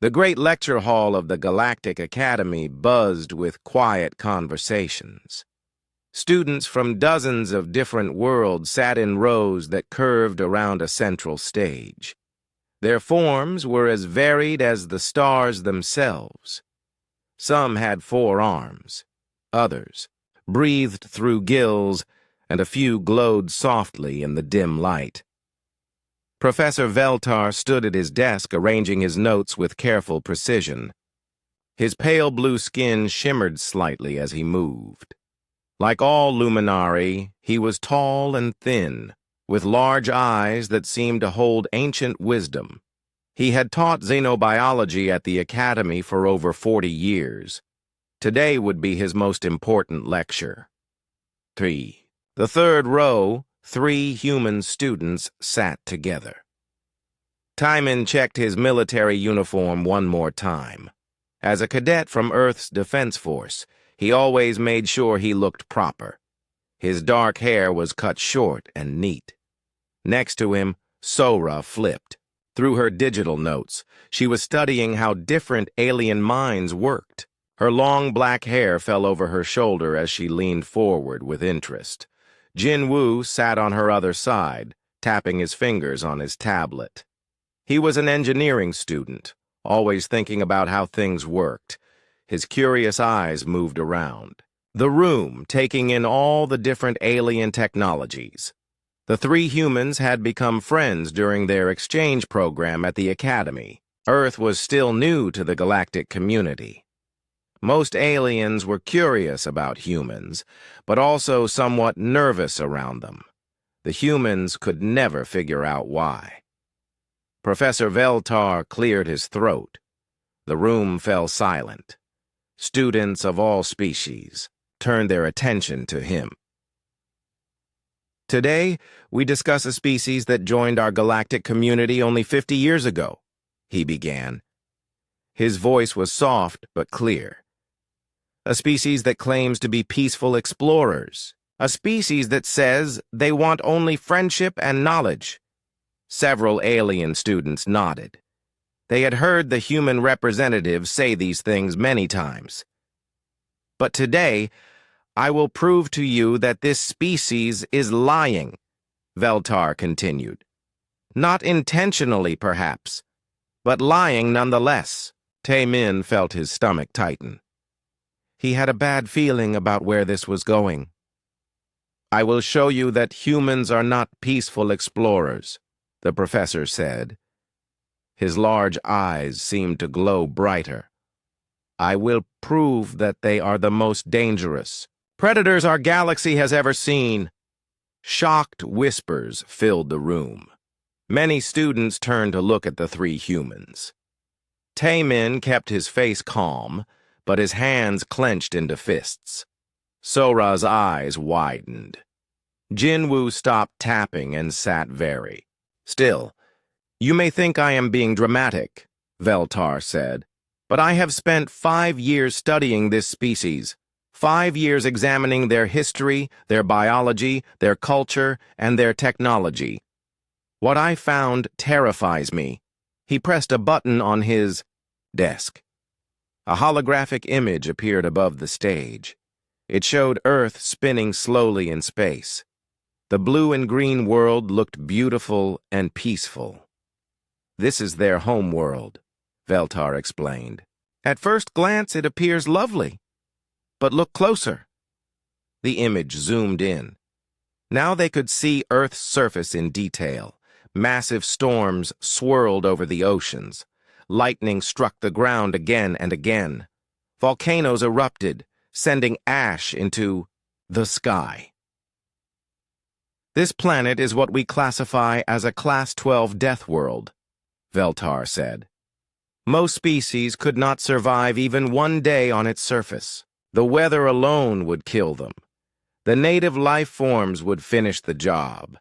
The great lecture hall of the Galactic Academy buzzed with quiet conversations. Students from dozens of different worlds sat in rows that curved around a central stage. Their forms were as varied as the stars themselves. Some had 4 arms, others breathed through gills, and a few glowed softly in the dim light. Professor Veltar stood at his desk arranging his notes with careful precision. His pale blue skin shimmered slightly as he moved. Like all luminari, he was tall and thin, with large eyes that seemed to hold ancient wisdom. He had taught xenobiology at the Academy for over 40 years. Today would be his most important lecture. 3. The third row, 3 human students sat together. Timon checked his military uniform one more time. As a cadet from Earth's Defense Force, he always made sure he looked proper. His dark hair was cut short and neat. Next to him, Sora flipped. Through her digital notes, she was studying how different alien minds worked. Her long black hair fell over her shoulder as she leaned forward with interest. Jin Woo sat on her other side, tapping his fingers on his tablet. He was an engineering student, always thinking about how things worked. His curious eyes moved around the room, taking in all the different alien technologies. The 3 humans had become friends during their exchange program at the Academy. Earth was still new to the galactic community. Most aliens were curious about humans, but also somewhat nervous around them. The humans could never figure out why. Professor Veltar cleared his throat. The room fell silent. Students of all species turned their attention to him. Today, we discuss a species that joined our galactic community only 50 years ago, he began. His voice was soft but clear. A species that claims to be peaceful explorers. A species that says they want only friendship and knowledge. Several alien students nodded. They had heard the human representatives say these things many times. But today, I will prove to you that this species is lying, Veltar continued. Not intentionally, perhaps, but lying nonetheless. Taemin felt his stomach tighten. He had a bad feeling about where this was going. I will show you that humans are not peaceful explorers, the professor said. His large eyes seemed to glow brighter. I will prove that they are the most dangerous predators our galaxy has ever seen. Shocked whispers filled the room. Many students turned to look at the 3 humans. Taemin kept his face calm, but his hands clenched into fists. Sora's eyes widened. Jinwoo stopped tapping and sat very still. You may think I am being dramatic, Veltar said, but I have spent 5 years studying this species. 5 years examining their history, their biology, their culture, and their technology. What I found terrifies me. He pressed a button on his desk. A holographic image appeared above the stage. It showed Earth spinning slowly in space. The blue and green world looked beautiful and peaceful. This is their home world, Veltar explained. At first glance, it appears lovely. But look closer. The image zoomed in. Now they could see Earth's surface in detail. Massive storms swirled over the oceans. Lightning struck the ground again and again. Volcanoes erupted, sending ash into the sky. This planet is what we classify as a Class 12 deathworld, Veltar said. Most species could not survive even 1 day on its surface. The weather alone would kill them. The native life forms would finish the job.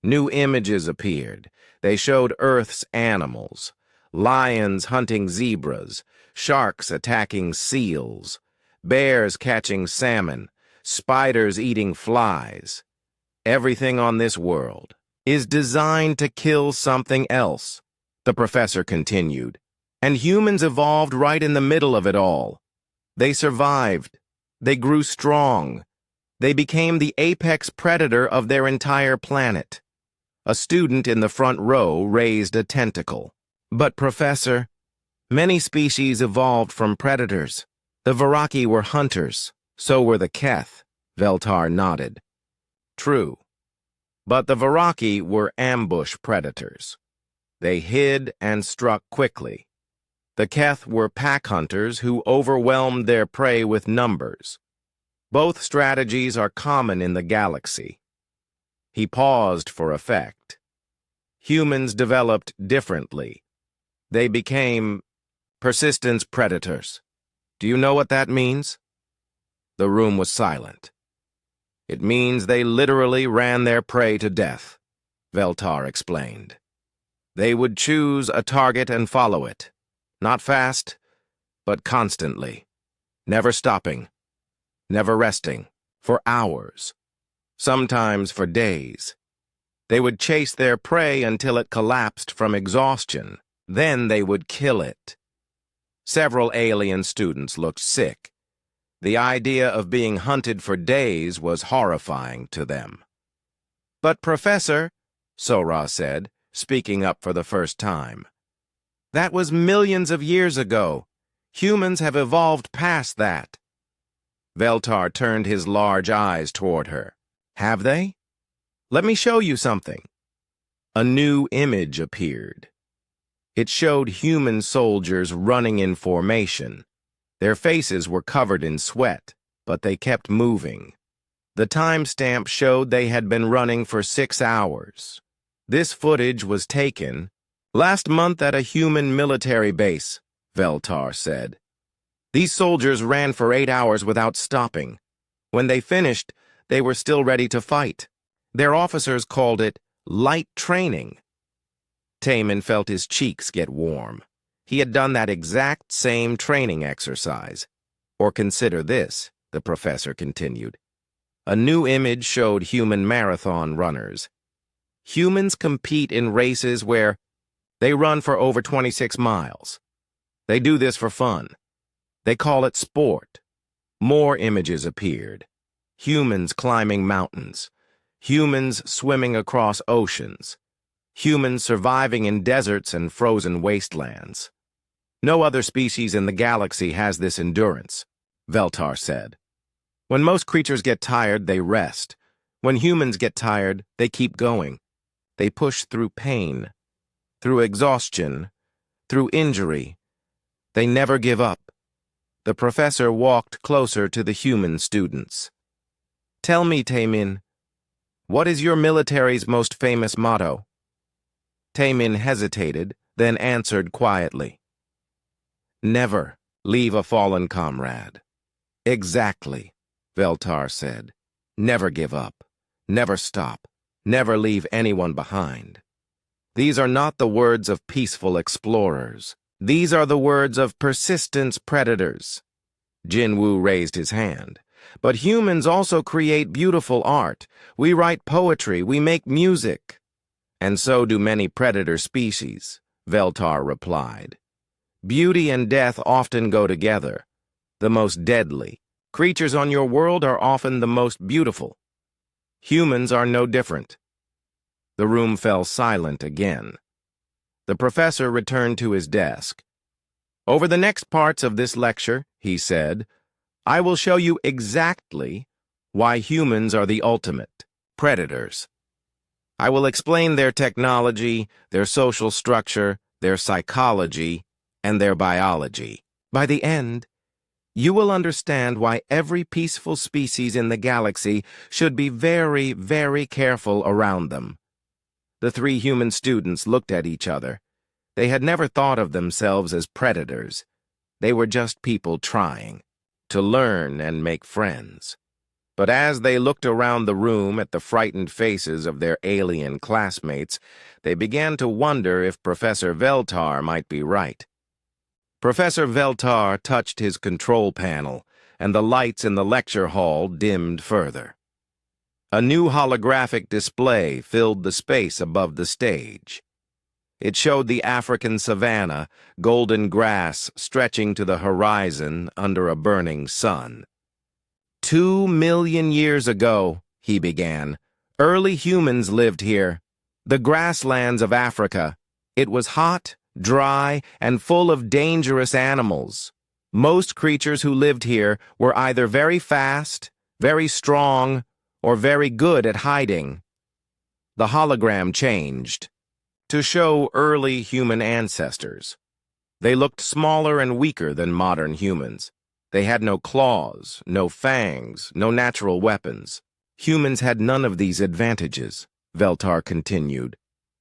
New images appeared. They showed Earth's animals. Lions hunting zebras, sharks attacking seals, bears catching salmon, spiders eating flies. Everything on this world is designed to kill something else, the professor continued. And humans evolved right in the middle of it all. They survived. They grew strong. They became the apex predator of their entire planet. A student in the front row raised a tentacle. But, Professor, many species evolved from predators. The Varaki were hunters. So were the Keth. Veltar nodded. True. But the Varaki were ambush predators. They hid and struck quickly. The Keth were pack hunters who overwhelmed their prey with numbers. Both strategies are common in the galaxy. He paused for effect. Humans developed differently. They became persistence predators. Do you know what that means? The room was silent. It means they literally ran their prey to death, Veltar explained. They would choose a target and follow it. Not fast, but constantly. Never stopping. Never resting. For hours. Sometimes for days. They would chase their prey until it collapsed from exhaustion. Then they would kill it. Several alien students looked sick. The idea of being hunted for days was horrifying to them. But, Professor, Sora said, speaking up for the first time, that was millions of years ago. Humans have evolved past that. Veltar turned his large eyes toward her. Have they? Let me show you something. A new image appeared. It showed human soldiers running in formation. Their faces were covered in sweat, but they kept moving. The timestamp showed they had been running for 6 hours. This footage was taken last month at a human military base, Veltar said. These soldiers ran for 8 hours without stopping. When they finished, they were still ready to fight. Their officers called it light training. Taman felt his cheeks get warm. He had done that exact same training exercise. Or consider this, the professor continued. A new image showed human marathon runners. Humans compete in races where they run for over 26 miles. They do this for fun. They call it sport. More images appeared. Humans climbing mountains. Humans swimming across oceans. Humans surviving in deserts and frozen wastelands. No other species in the galaxy has this endurance, Veltar said. When most creatures get tired, they rest. When humans get tired, they keep going. They push through pain, through exhaustion, through injury. They never give up. The professor walked closer to the human students. Tell me, Tamin, what is your military's most famous motto? Tamin hesitated, then answered quietly. Never leave a fallen comrade. Exactly, Veltar said. Never give up. Never stop. Never leave anyone behind. These are not the words of peaceful explorers. These are the words of persistence predators. Jinwoo raised his hand. But humans also create beautiful art. We write poetry. We make music. And so do many predator species, Veltar replied. Beauty and death often go together. The most deadly. Creatures on your world are often the most beautiful. Humans are no different. The room fell silent again. The professor returned to his desk. Over the next parts of this lecture, he said, I will show you exactly why humans are the ultimate predators. I will explain their technology, their social structure, their psychology, and their biology. By the end, you will understand why every peaceful species in the galaxy should be very, very careful around them. The 3 human students looked at each other. They had never thought of themselves as predators. They were just people trying to learn and make friends. But as they looked around the room at the frightened faces of their alien classmates, they began to wonder if Professor Veltar might be right. Professor Veltar touched his control panel, and the lights in the lecture hall dimmed further. A new holographic display filled the space above the stage. It showed the African savanna, golden grass stretching to the horizon under a burning sun. 2 million years ago, he began, early humans lived here. The grasslands of Africa. It was hot, dry, and full of dangerous animals. Most creatures who lived here were either very fast, very strong, or very good at hiding. The hologram changed to show early human ancestors. They looked smaller and weaker than modern humans. They had no claws, no fangs, no natural weapons. Humans had none of these advantages, Veltar continued.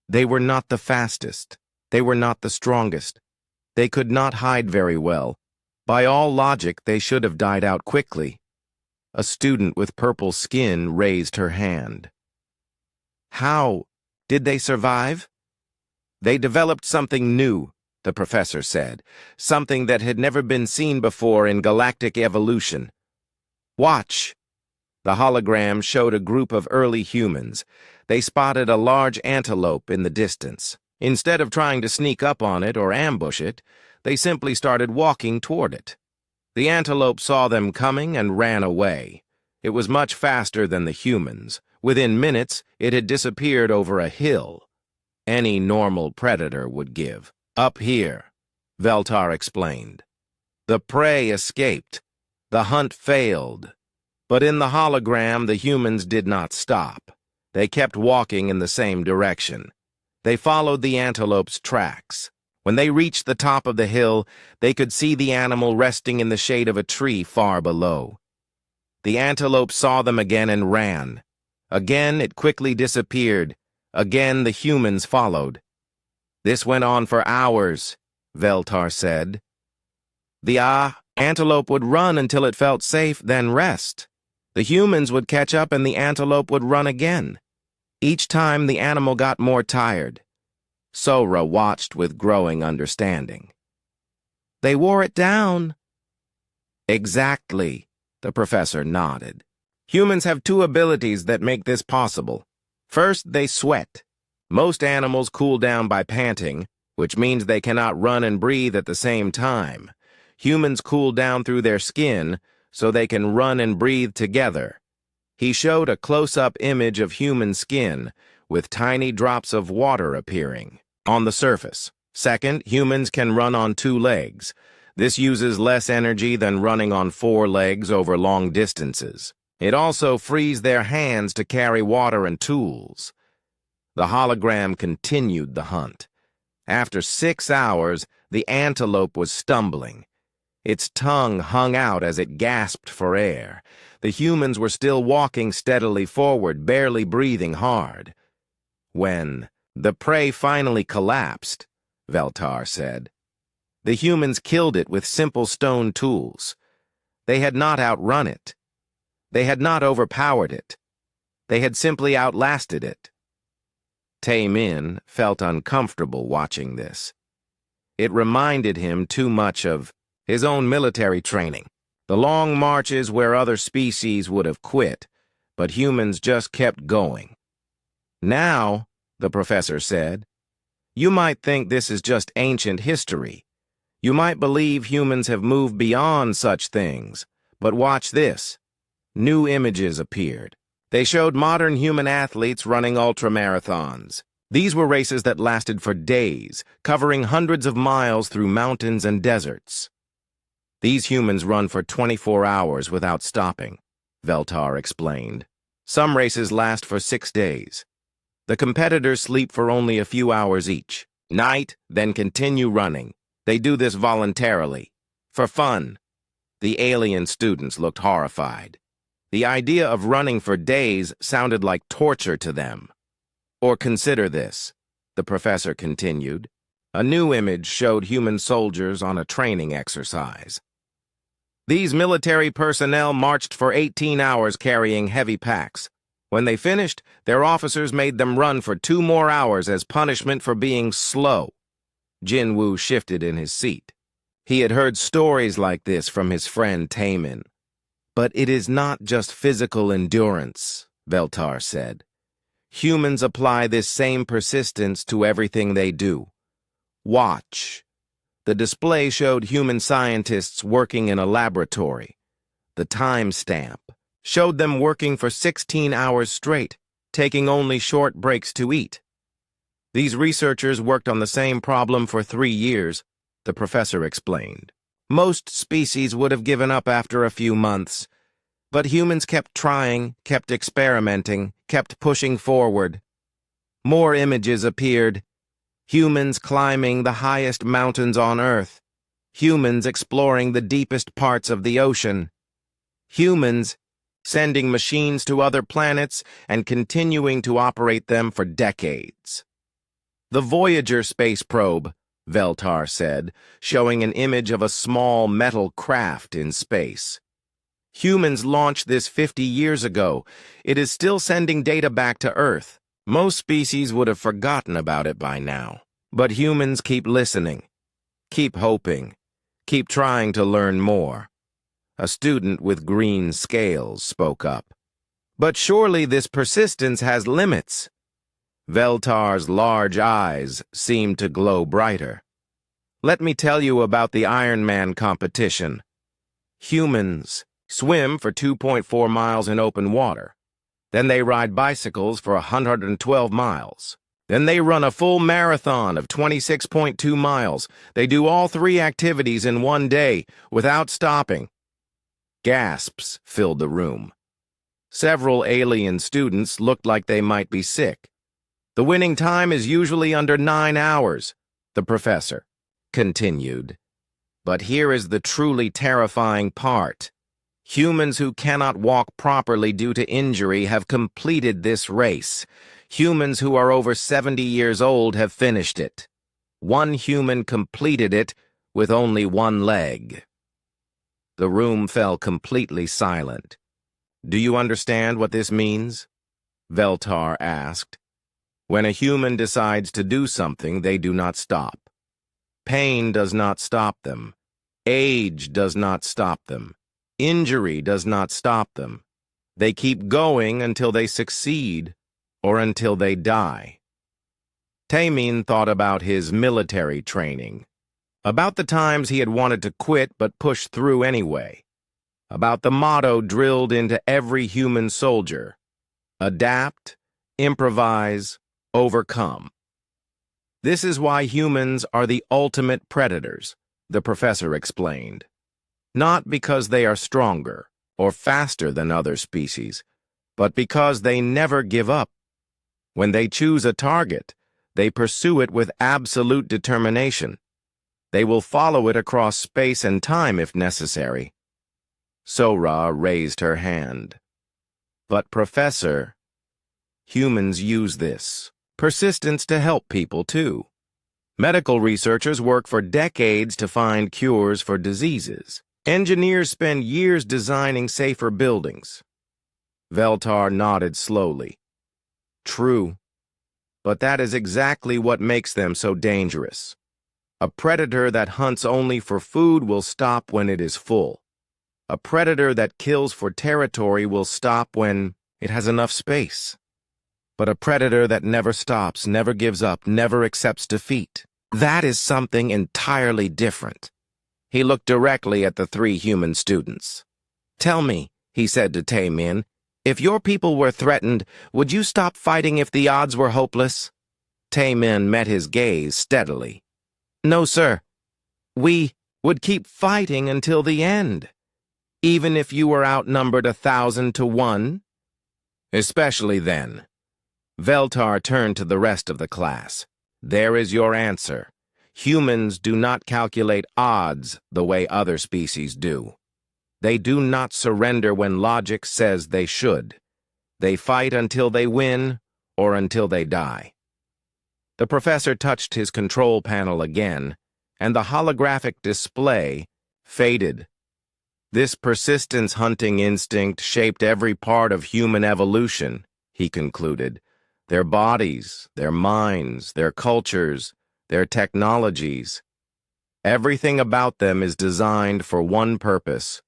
They were not the fastest. They were not the strongest. They could not hide very well. By all logic, they should have died out quickly. A student with purple skin raised her hand. How did they survive? They developed something new, the professor said, something that had never been seen before in galactic evolution. Watch. The hologram showed a group of early humans. They spotted a large antelope in the distance. Instead of trying to sneak up on it or ambush it, they simply started walking toward it. The antelope saw them coming and ran away. It was much faster than the humans. Within minutes, it had disappeared over a hill. Any normal predator would give. Up here, Veltar explained. The prey escaped. The hunt failed. But in the hologram, the humans did not stop. They kept walking in the same direction. They followed the antelope's tracks. When they reached the top of the hill, they could see the animal resting in the shade of a tree far below. The antelope saw them again and ran. Again, it quickly disappeared. Again, the humans followed. This went on for hours, Veltar said. The antelope would run until it felt safe, then rest. The humans would catch up and the antelope would run again. Each time the animal got more tired. Sora watched with growing understanding. They wore it down. Exactly, the professor nodded. Humans have two abilities that make this possible. First, they sweat. Most animals cool down by panting, which means they cannot run and breathe at the same time. Humans cool down through their skin, so they can run and breathe together. He showed a close-up image of human skin, with tiny drops of water appearing on the surface. Second, humans can run on 2 legs. This uses less energy than running on 4 legs over long distances. It also frees their hands to carry water and tools. The hologram continued the hunt. After 6 hours, the antelope was stumbling. Its tongue hung out as it gasped for air. The humans were still walking steadily forward, barely breathing hard. When the prey finally collapsed, Veltar said, the humans killed it with simple stone tools. They had not outrun it. They had not overpowered it. They had simply outlasted it. Taemin felt uncomfortable watching this. It reminded him too much of his own military training. The long marches where other species would have quit, but humans just kept going. Now, the professor said, you might think this is just ancient history. You might believe humans have moved beyond such things, but watch this. New images appeared. They showed modern human athletes running ultramarathons. These were races that lasted for days, covering hundreds of miles through mountains and deserts. These humans run for 24 hours without stopping, Veltar explained. Some races last for 6 days. The competitors sleep for only a few hours each. Night, then continue running. They do this voluntarily, for fun. The alien students looked horrified. The idea of running for days sounded like torture to them. Or consider this, the professor continued. A new image showed human soldiers on a training exercise. These military personnel marched for 18 hours carrying heavy packs. When they finished, their officers made them run for 2 more hours as punishment for being slow. Jinwoo shifted in his seat. He had heard stories like this from his friend Taemin. But it is not just physical endurance, Veltar said. Humans apply this same persistence to everything they do. Watch. The display showed human scientists working in a laboratory. The timestamp showed them working for 16 hours straight, taking only short breaks to eat. These researchers worked on the same problem for 3 years, the professor explained. Most species would have given up after a few months, but humans kept trying, kept experimenting, kept pushing forward. More images appeared. Humans climbing the highest mountains on Earth. Humans exploring the deepest parts of the ocean. Humans sending machines to other planets and continuing to operate them for decades. The Voyager space probe, Veltar said, showing an image of a small metal craft in space. Humans launched this 50 years ago. It is still sending data back to Earth. Most species would have forgotten about it by now. But humans keep listening, keep hoping, keep trying to learn more. A student with green scales spoke up. But surely this persistence has limits. Veltar's large eyes seemed to glow brighter. Let me tell you about the Iron Man competition. Humans swim for 2.4 miles in open water. Then they ride bicycles for 112 miles. Then they run a full marathon of 26.2 miles. They do all 3 activities in one day without stopping. Gasps filled the room. Several alien students looked like they might be sick. The winning time is usually under 9 hours, the professor continued. But here is the truly terrifying part. Humans who cannot walk properly due to injury have completed this race. Humans who are over 70 years old have finished it. One human completed it with only one leg. The room fell completely silent. Do you understand what this means? Veltar asked. When a human decides to do something, they do not stop. Pain does not stop them. Age does not stop them. Injury does not stop them. They keep going until they succeed or until they die. Taemin thought about his military training, about the times he had wanted to quit but pushed through anyway, about the motto drilled into every human soldier: adapt, improvise, overcome. This is why humans are the ultimate predators, the professor explained. Not because they are stronger or faster than other species, but because they never give up. When they choose a target, they pursue it with absolute determination. They will follow it across space and time if necessary. Sora raised her hand. But Professor, humans use this persistence to help people too. Medical researchers work for decades to find cures for diseases. Engineers spend years designing safer buildings. Veltar nodded slowly. True, but that is exactly what makes them so dangerous. A predator that hunts only for food will stop when it is full. A predator that kills for territory will stop when it has enough space. But a predator that never stops, never gives up, never accepts defeat, that is something entirely different. He looked directly at the 3 human students. Tell me, he said to Taemin, if your people were threatened, would you stop fighting if the odds were hopeless? Taemin met his gaze steadily. No, sir. We would keep fighting until the end. Even if you were outnumbered 1,000 to 1? Especially then. Veltar turned to the rest of the class. There is your answer. Humans do not calculate odds the way other species do. They do not surrender when logic says they should. They fight until they win or until they die. The professor touched his control panel again, and the holographic display faded. This persistence hunting instinct shaped every part of human evolution, he concluded. Their bodies, their minds, their cultures, their technologies. Everything about them is designed for one purpose: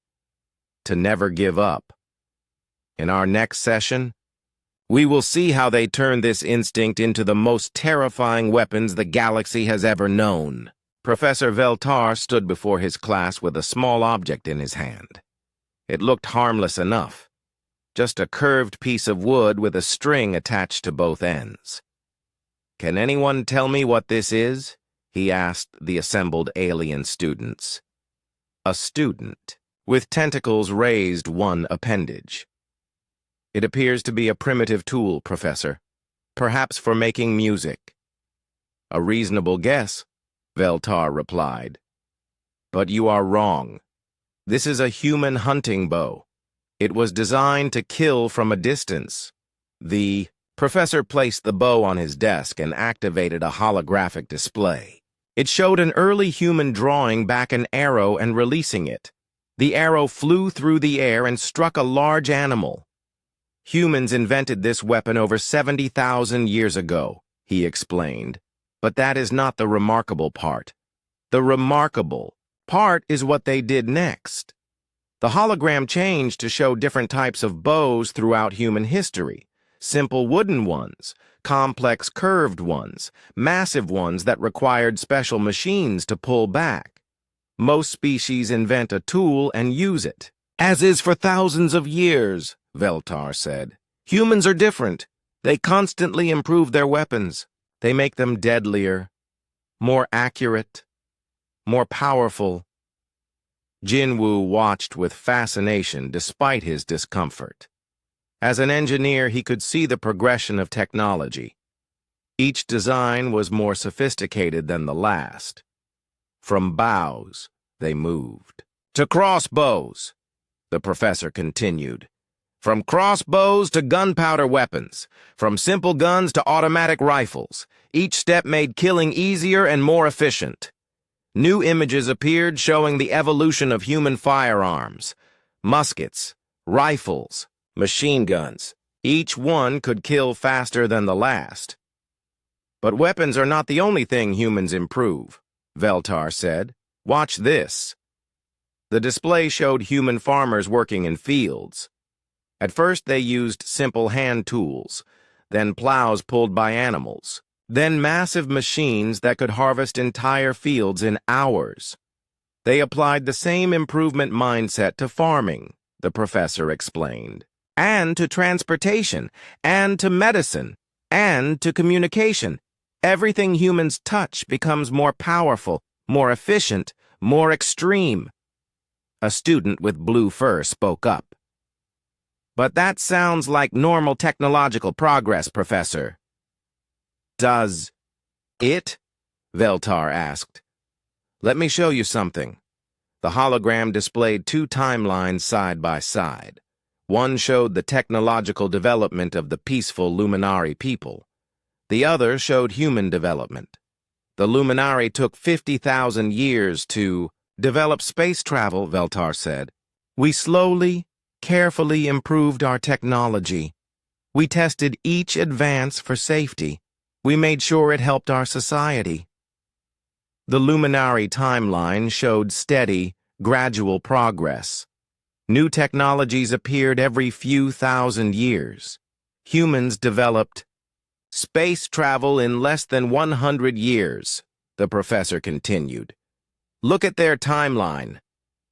to never give up. In our next session, We will see how they turn this instinct into the most terrifying weapons the galaxy has ever known. Professor Veltar stood before his class with a small object in his hand. It looked harmless enough, just a curved piece of wood with a string attached to both ends. "Can anyone tell me what this is?" he asked the assembled alien students. A student, with tentacles, raised one appendage. "It appears to be a primitive tool, Professor. Perhaps for making music." "A reasonable guess," Veltar replied. "But you are wrong. This is a human hunting bow. It was designed to kill from a distance." The professor placed the bow on his desk and activated a holographic display. It showed an early human drawing back an arrow and releasing it. The arrow flew through the air and struck a large animal. "Humans invented this weapon over 70,000 years ago," he explained. "But that is not the remarkable part. The remarkable part is what they did next." The hologram changed to show different types of bows throughout human history. Simple wooden ones, complex curved ones, massive ones that required special machines to pull back. Most species invent a tool and use it, as is for thousands of years, Veltar said. "Humans are different. They constantly improve their weapons. They make them deadlier, more accurate, more powerful." Jinwoo watched with fascination despite his discomfort. As an engineer, he could see the progression of technology. Each design was more sophisticated than the last. From bows, they moved to crossbows, the professor continued. From crossbows to gunpowder weapons, from simple guns to automatic rifles, each step made killing easier and more efficient. New images appeared showing the evolution of human firearms, muskets, rifles, machine guns. Each one could kill faster than the last. "But weapons are not the only thing humans improve," Veltar said. "Watch this." The display showed human farmers working in fields. At first they used simple hand tools, then plows pulled by animals, then massive machines that could harvest entire fields in hours. They applied the same improvement mindset to farming, the professor explained, and to transportation, and to medicine, and to communication. Everything humans touch becomes more powerful, more efficient, more extreme. A student with blue fur spoke up. "But that sounds like normal technological progress, Professor." "Does it?" Veltar asked. "Let me show you something." The hologram displayed two timelines side by side. One showed the technological development of the peaceful Luminari people. The other showed human development. The Luminari took 50,000 years to develop space travel, Veltar said. "We slowly, carefully improved our technology. We tested each advance for safety. We made sure it helped our society." The Luminari timeline showed steady, gradual progress. New technologies appeared every few thousand years. Humans developed space travel in less than 100 years, the professor continued. "Look at their timeline.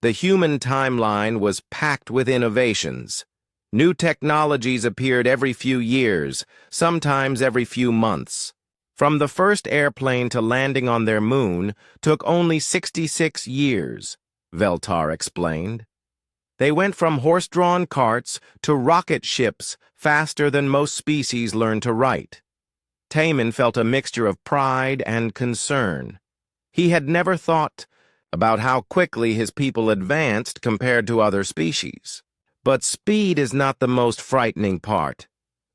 The human timeline was packed with innovations. New technologies appeared every few years, sometimes every few months. From the first airplane to landing on their moon took only 66 years, Veltar explained. They went from horse-drawn carts to rocket ships faster than most species learn to write. Taman felt a mixture of pride and concern. He had never thought about how quickly his people advanced compared to other species. "But speed is not the most frightening part,"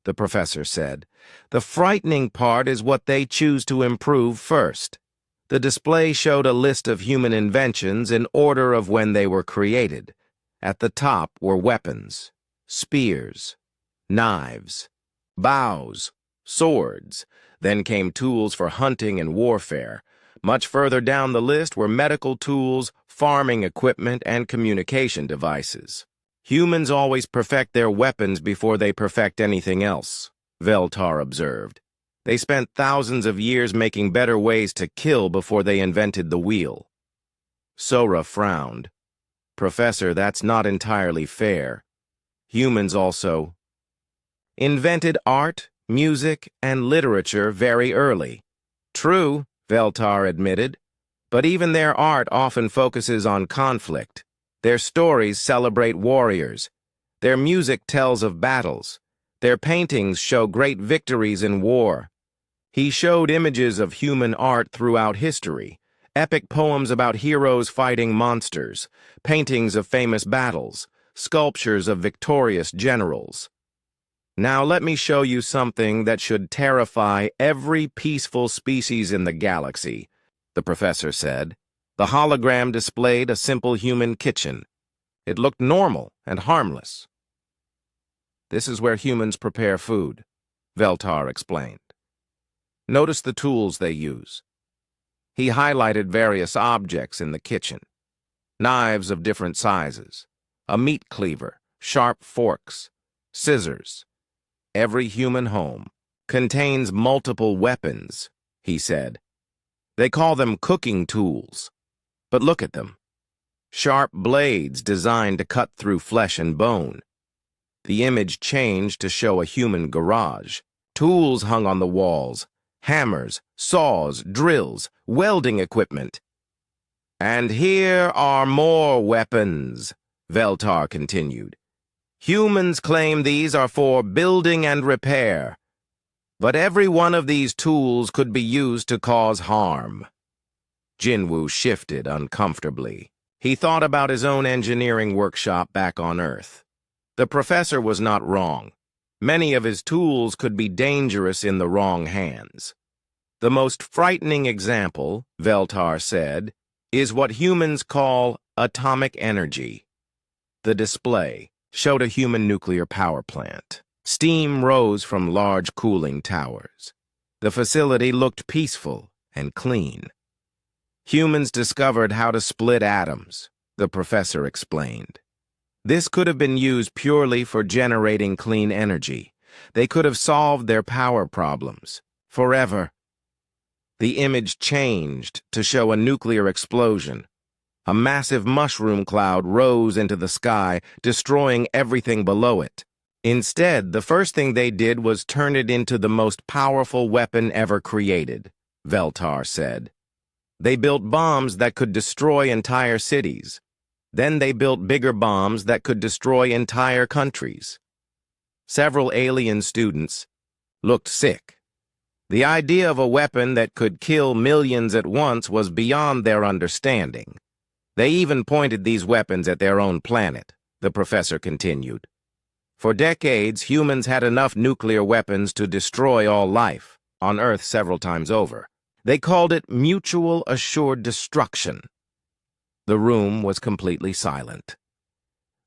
the professor said. "The frightening part is what they choose to improve first." The display showed a list of human inventions in order of when they were created. At the top were weapons, spears, knives, bows, swords. Then came tools for hunting and warfare. Much further down the list were medical tools, farming equipment, and communication devices. Humans always perfect their weapons before they perfect anything else. Veltar observed. They spent thousands of years making better ways to kill before they invented the wheel. Sora frowned. Professor, that's not entirely fair. Humans also invented art, music, and literature very early. True, Veltar admitted, but even their art often focuses on conflict. Their stories celebrate warriors. Their music tells of battles. Their paintings show great victories in war. He showed images of human art throughout history, epic poems about heroes fighting monsters, paintings of famous battles, sculptures of victorious generals. Now let me show you something that should terrify every peaceful species in the galaxy, the professor said. The hologram displayed a simple human kitchen. It looked normal and harmless. This is where humans prepare food, Veltar explained. Notice the tools they use. He highlighted various objects in the kitchen. Knives of different sizes, a meat cleaver, sharp forks, scissors. Every human home contains multiple weapons, he said. They call them cooking tools. But look at them. Sharp blades designed to cut through flesh and bone. The image changed to show a human garage. Tools hung on the walls. Hammers, saws, drills, welding equipment. And here are more weapons, Veltar continued. Humans claim these are for building and repair. But every one of these tools could be used to cause harm. Jinwoo shifted uncomfortably. He thought about his own engineering workshop back on Earth. The professor was not wrong. Many of his tools could be dangerous in the wrong hands. The most frightening example, Veltar said, is what humans call atomic energy. The display showed a human nuclear power plant. Steam rose from large cooling towers. The facility looked peaceful and clean. Humans discovered how to split atoms, the professor explained. This could have been used purely for generating clean energy. They could have solved their power problems forever. The image changed to show a nuclear explosion. A massive mushroom cloud rose into the sky, destroying everything below it. Instead, the first thing they did was turn it into the most powerful weapon ever created, Veltar said. They built bombs that could destroy entire cities. Then they built bigger bombs that could destroy entire countries. Several alien students looked sick. The idea of a weapon that could kill millions at once was beyond their understanding. They even pointed these weapons at their own planet, the professor continued. For decades, humans had enough nuclear weapons to destroy all life, on Earth several times over. They called it mutual assured destruction. The room was completely silent.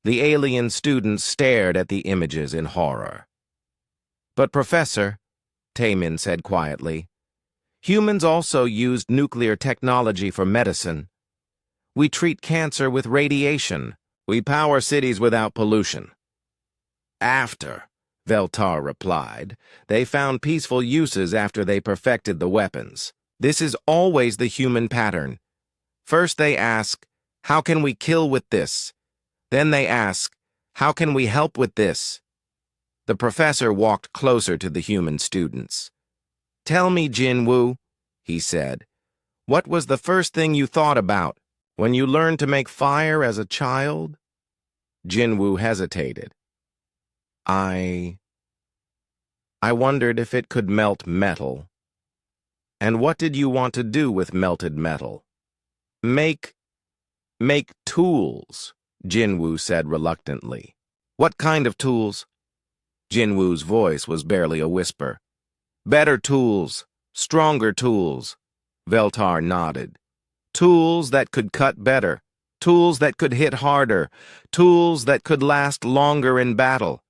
The alien students stared at the images in horror. But Professor, Taemin said quietly, humans also used nuclear technology for medicine. We treat cancer with radiation. We power cities without pollution. After, Veltar replied, they found peaceful uses after they perfected the weapons. This is always the human pattern. First they ask, how can we kill with this? Then they ask, how can we help with this? The professor walked closer to the human students. Tell me, Jinwoo, he said, what was the first thing you thought about when you learned to make fire as a child? Jinwoo hesitated. I wondered if it could melt metal. And what did you want to do with melted metal? Make tools, Jinwoo said reluctantly. What kind of tools? Jinwoo's voice was barely a whisper. Better tools, stronger tools. Veltar nodded. Tools that could cut better, tools that could hit harder, tools that could last longer in battle.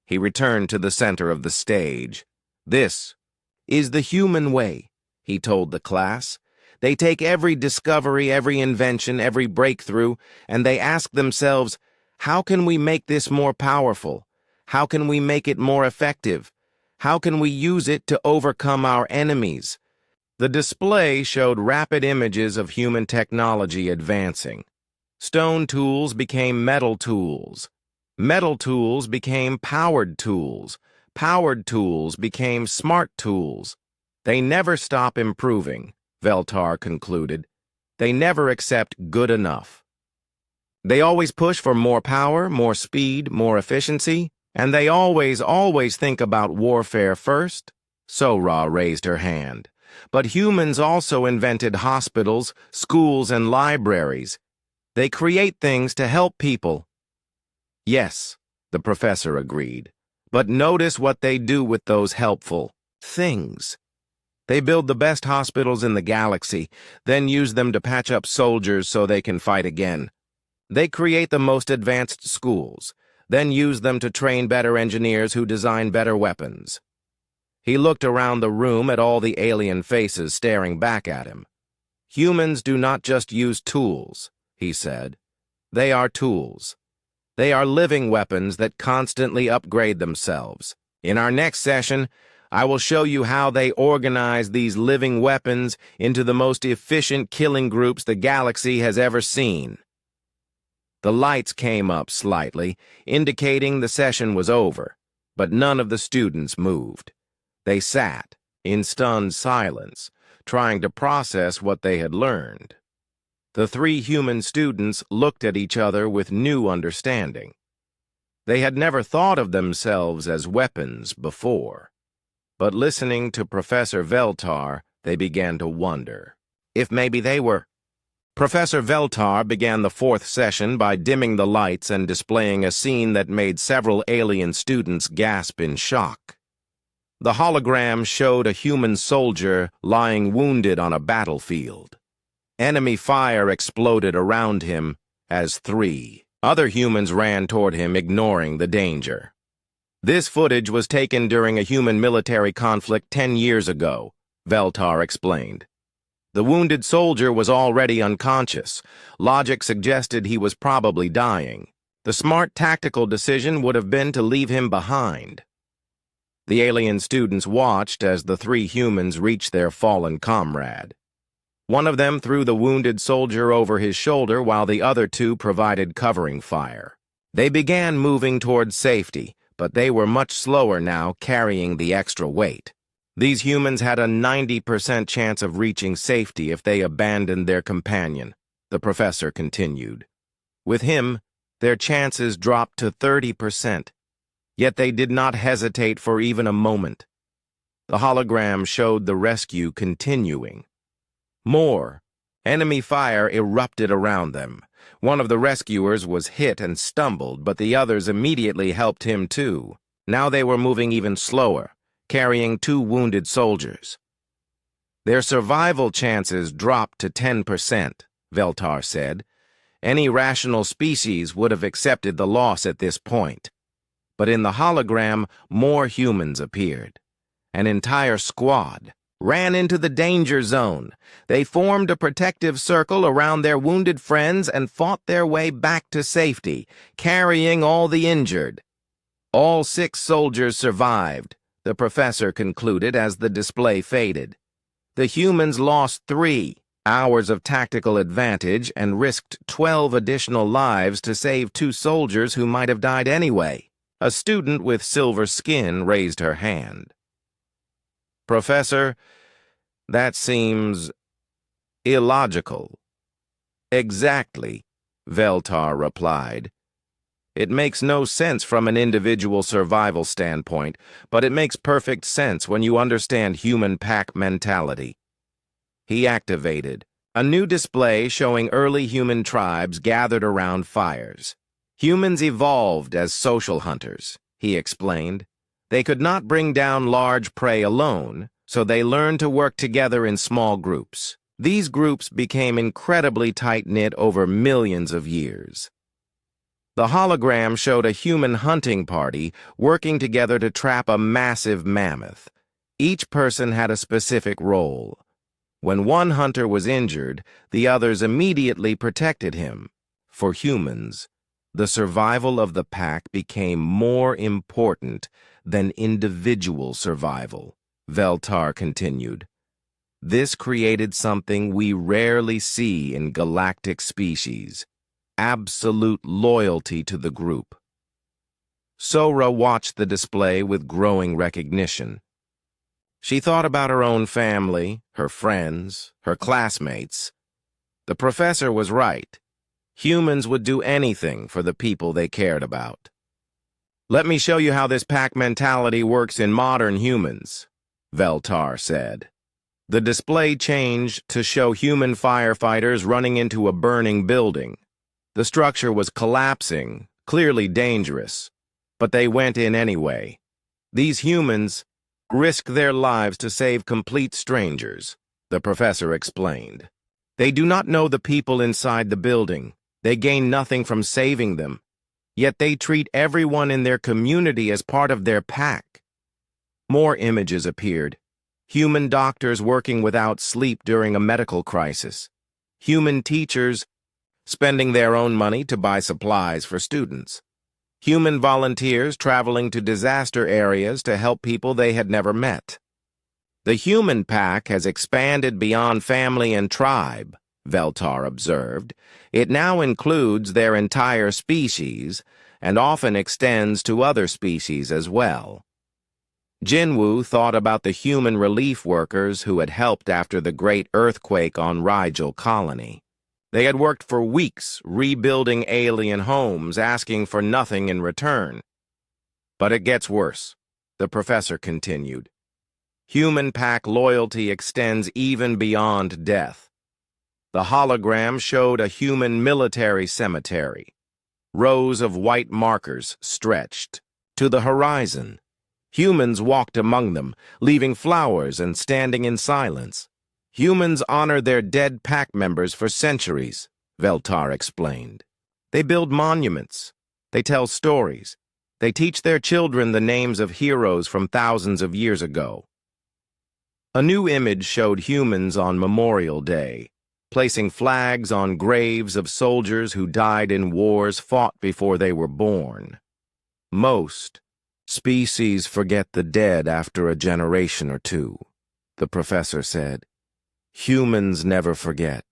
He returned to the center of the stage. This is the human way, he told the class. They take every discovery, every invention, every breakthrough, and they ask themselves, how can we make this more powerful? How can we make it more effective? How can we use it to overcome our enemies? The display showed rapid images of human technology advancing. Stone tools became metal tools. Metal tools became powered tools. Powered tools became smart tools. They never stop improving, Veltar concluded. They never accept good enough. They always push for more power, more speed, more efficiency, and they always think about warfare first. Sora raised her hand. But humans also invented hospitals, schools, and libraries. They create things to help people. Yes, the professor agreed. But notice what they do with those helpful things. They build the best hospitals in the galaxy, then use them to patch up soldiers so they can fight again. They create the most advanced schools, then use them to train better engineers who design better weapons. He looked around the room at all the alien faces staring back at him. Humans do not just use tools, he said. They are tools. They are living weapons that constantly upgrade themselves. In our next session, I will show you how they organize these living weapons into the most efficient killing groups the galaxy has ever seen. The lights came up slightly, indicating the session was over, but none of the students moved. They sat, in stunned silence, trying to process what they had learned. The three human students looked at each other with new understanding. They had never thought of themselves as weapons before. But listening to Professor Veltar, they began to wonder if maybe they were. Professor Veltar began the fourth session by dimming the lights and displaying a scene that made several alien students gasp in shock. The hologram showed a human soldier lying wounded on a battlefield. Enemy fire exploded around him as three other humans ran toward him, ignoring the danger. This footage was taken during a human military conflict 10 years ago, Veltar explained. The wounded soldier was already unconscious. Logic suggested he was probably dying. The smart tactical decision would have been to leave him behind. The alien students watched as the three humans reached their fallen comrade. One of them threw the wounded soldier over his shoulder while the other two provided covering fire. They began moving towards safety, but they were much slower now, carrying the extra weight. These humans had a 90% chance of reaching safety if they abandoned their companion, the professor continued. With him, their chances dropped to 30%. Yet they did not hesitate for even a moment. The hologram showed the rescue continuing. More enemy fire erupted around them. One of the rescuers was hit and stumbled, but the others immediately helped him too. Now they were moving even slower, carrying two wounded soldiers. Their survival chances dropped to 10%, Veltar said. Any rational species would have accepted the loss at this point. But in the hologram, more humans appeared. An entire squad ran into the danger zone. They formed a protective circle around their wounded friends and fought their way back to safety, carrying all the injured. All 6 soldiers survived, the professor concluded as the display faded. The humans lost 3 hours of tactical advantage and risked 12 additional lives to save 2 soldiers who might have died anyway. A student with silver skin raised her hand. Professor, that seems illogical. Exactly, Veltar replied. It makes no sense from an individual survival standpoint, but it makes perfect sense when you understand human pack mentality. He activated a new display showing early human tribes gathered around fires. Humans evolved as social hunters, he explained. They could not bring down large prey alone, so they learned to work together in small groups. These groups became incredibly tight-knit over millions of years. The hologram showed a human hunting party working together to trap a massive mammoth. Each person had a specific role. When one hunter was injured, the others immediately protected him. For humans, The survival of the pack became more important than individual survival, Veltar continued. This created something we rarely see in galactic species: absolute loyalty to the group. Sora watched the display with growing recognition. She thought about her own family, her friends, her classmates. The professor was right. Humans would do anything for the people they cared about. "Let me show you how this pack mentality works in modern humans," Veltar said. The display changed to show human firefighters running into a burning building. The structure was collapsing, clearly dangerous, but they went in anyway. These humans risked their lives to save complete strangers, the professor explained. They do not know the people inside the building. They gain nothing from saving them. Yet they treat everyone in their community as part of their pack. More images appeared. Human doctors working without sleep during a medical crisis. Human teachers spending their own money to buy supplies for students. Human volunteers traveling to disaster areas to help people they had never met. The human pack has expanded beyond family and tribe, Veltar observed. It now includes their entire species and often extends to other species as well. Jinwoo thought about the human relief workers who had helped after the great earthquake on Rigel Colony. They had worked for weeks rebuilding alien homes, asking for nothing in return. But it gets worse, the professor continued. Human pack loyalty extends even beyond death. The hologram showed a human military cemetery. Rows of white markers stretched to the horizon. Humans walked among them, leaving flowers and standing in silence. Humans honor their dead pack members for centuries, Veltar explained. They build monuments. They tell stories. They teach their children the names of heroes from thousands of years ago. A new image showed humans on Memorial Day, placing flags on graves of soldiers who died in wars fought before they were born. Most species forget the dead after a generation or two, the professor said. Humans never forget.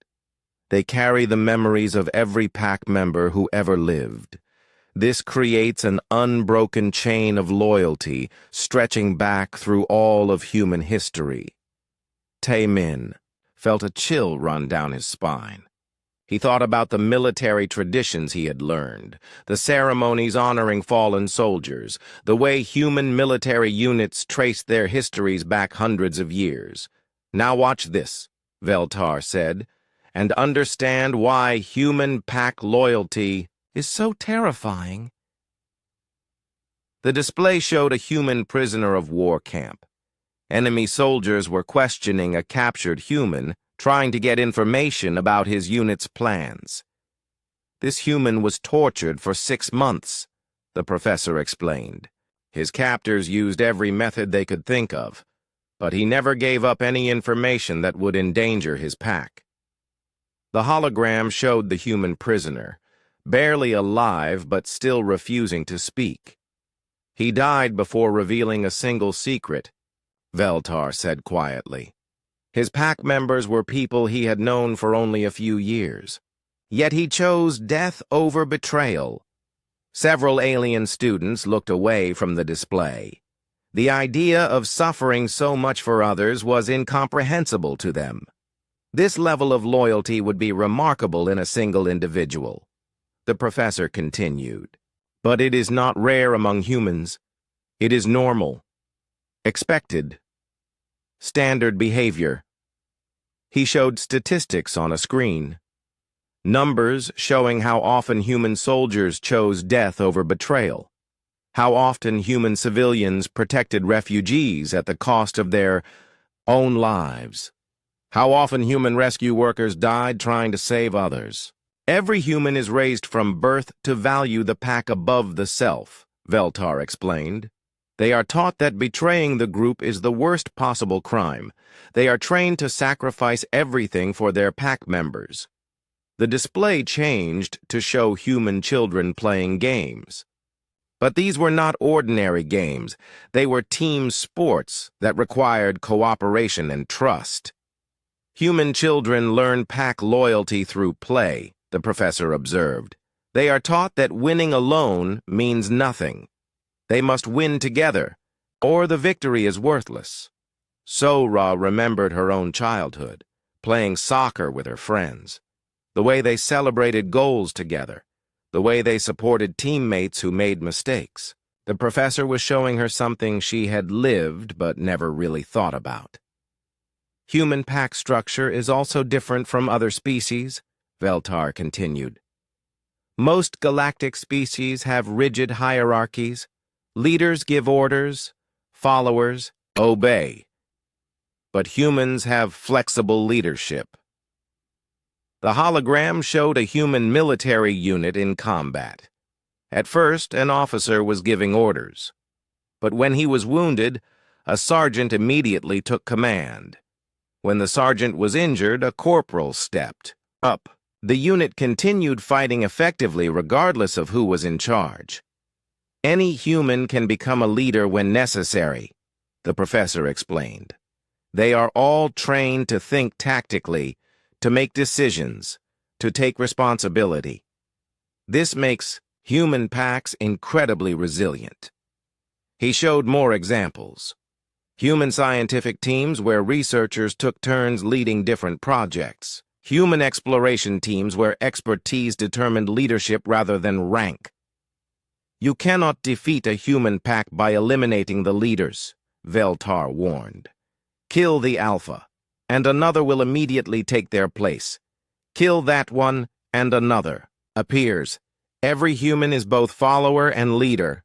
They carry the memories of every pack member who ever lived. This creates an unbroken chain of loyalty stretching back through all of human history. Tae-min felt a chill run down his spine. He thought about the military traditions he had learned, the ceremonies honoring fallen soldiers, the way human military units traced their histories back hundreds of years. Now watch this, Veltar said, and understand why human pack loyalty is so terrifying. The display showed a human prisoner of war camp. Enemy soldiers were questioning a captured human, trying to get information about his unit's plans. This human was tortured for 6 months, the professor explained. His captors used every method they could think of, but he never gave up any information that would endanger his pack. The hologram showed the human prisoner, barely alive but still refusing to speak. He died before revealing a single secret, Veltar said quietly. His pack members were people he had known for only a few years. Yet he chose death over betrayal. Several alien students looked away from the display. The idea of suffering so much for others was incomprehensible to them. This level of loyalty would be remarkable in a single individual, the professor continued. But it is not rare among humans. It is normal, expected, standard behavior. He showed statistics on a screen. Numbers showing how often human soldiers chose death over betrayal. How often human civilians protected refugees at the cost of their own lives. How often human rescue workers died trying to save others. Every human is raised from birth to value the pack above the self, Veltar explained. They are taught that betraying the group is the worst possible crime. They are trained to sacrifice everything for their pack members. The display changed to show human children playing games. But these were not ordinary games. They were team sports that required cooperation and trust. Human children learn pack loyalty through play, the professor observed. They are taught that winning alone means nothing. They must win together, or the victory is worthless. Sora remembered her own childhood, playing soccer with her friends, the way they celebrated goals together, the way they supported teammates who made mistakes. The professor was showing her something she had lived but never really thought about. Human pack structure is also different from other species, Veltar continued. Most galactic species have rigid hierarchies. Leaders give orders, followers obey. But humans have flexible leadership. The hologram showed a human military unit in combat. At first, an officer was giving orders. But when he was wounded, a sergeant immediately took command. When the sergeant was injured, a corporal stepped up. The unit continued fighting effectively regardless of who was in charge. Any human can become a leader when necessary, the professor explained. They are all trained to think tactically, to make decisions, to take responsibility. This makes human packs incredibly resilient. He showed more examples. Human scientific teams where researchers took turns leading different projects. Human exploration teams where expertise determined leadership rather than rank. You cannot defeat a human pack by eliminating the leaders, Veltar warned. Kill the alpha, and another will immediately take their place. Kill that one, and another appears. Every human is both follower and leader.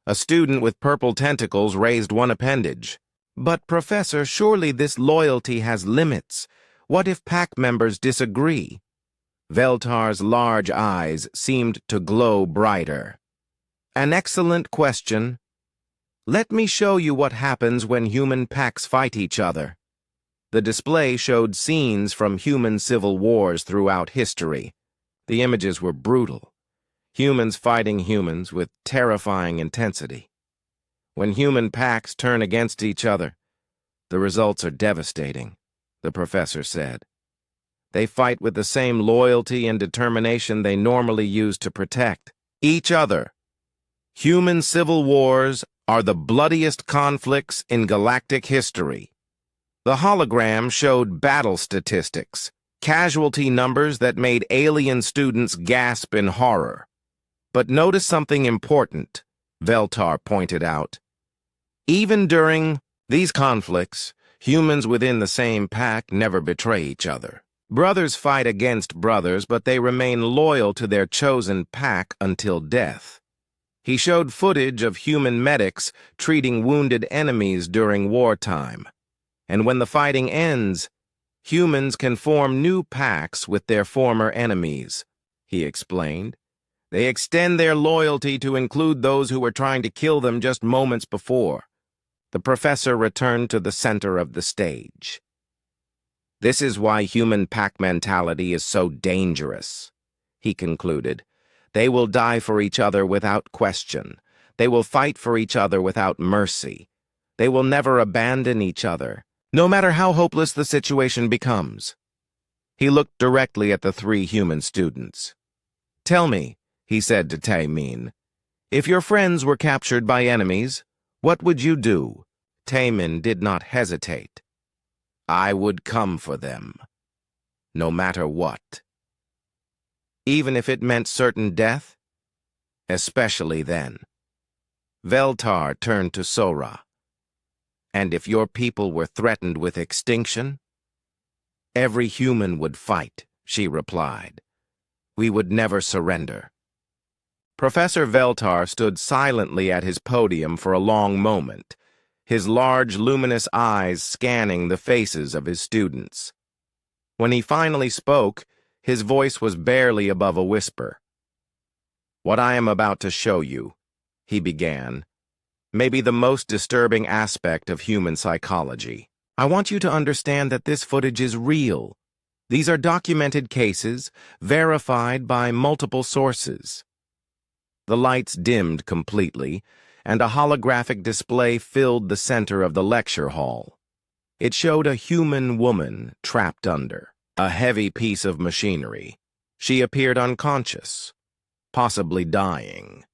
A student with purple tentacles raised one appendage. But, Professor, surely this loyalty has limits. What if pack members disagree? Veltar's large eyes seemed to glow brighter. An excellent question. Let me show you what happens when human packs fight each other. The display showed scenes from human civil wars throughout history. The images were brutal. Humans fighting humans with terrifying intensity. When human packs turn against each other, the results are devastating, the professor said. They fight with the same loyalty and determination they normally use to protect each other. Human civil wars are the bloodiest conflicts in galactic history. The hologram showed battle statistics, casualty numbers that made alien students gasp in horror. But notice something important, Veltar pointed out. Even during these conflicts, humans within the same pack never betray each other. Brothers fight against brothers, but they remain loyal to their chosen pack until death. He showed footage of human medics treating wounded enemies during wartime. And when the fighting ends, humans can form new packs with their former enemies, he explained. They extend their loyalty to include those who were trying to kill them just moments before. The professor returned to the center of the stage. This is why human pack mentality is so dangerous, he concluded. They will die for each other without question. They will fight for each other without mercy. They will never abandon each other, no matter how hopeless the situation becomes. He looked directly at the three human students. Tell me, he said to Taemin, if your friends were captured by enemies, what would you do? Taemin did not hesitate. I would come for them, no matter what. Even if it meant certain death? Especially then. Veltar turned to Sora. And if your people were threatened with extinction? Every human would fight, she replied. We would never surrender. Professor Veltar stood silently at his podium for a long moment, his large, luminous eyes scanning the faces of his students. When he finally spoke, his voice was barely above a whisper. What I am about to show you, he began, may be the most disturbing aspect of human psychology. I want you to understand that this footage is real. These are documented cases, verified by multiple sources. The lights dimmed completely, and a holographic display filled the center of the lecture hall. It showed a human woman trapped under a heavy piece of machinery. She appeared unconscious, possibly dying.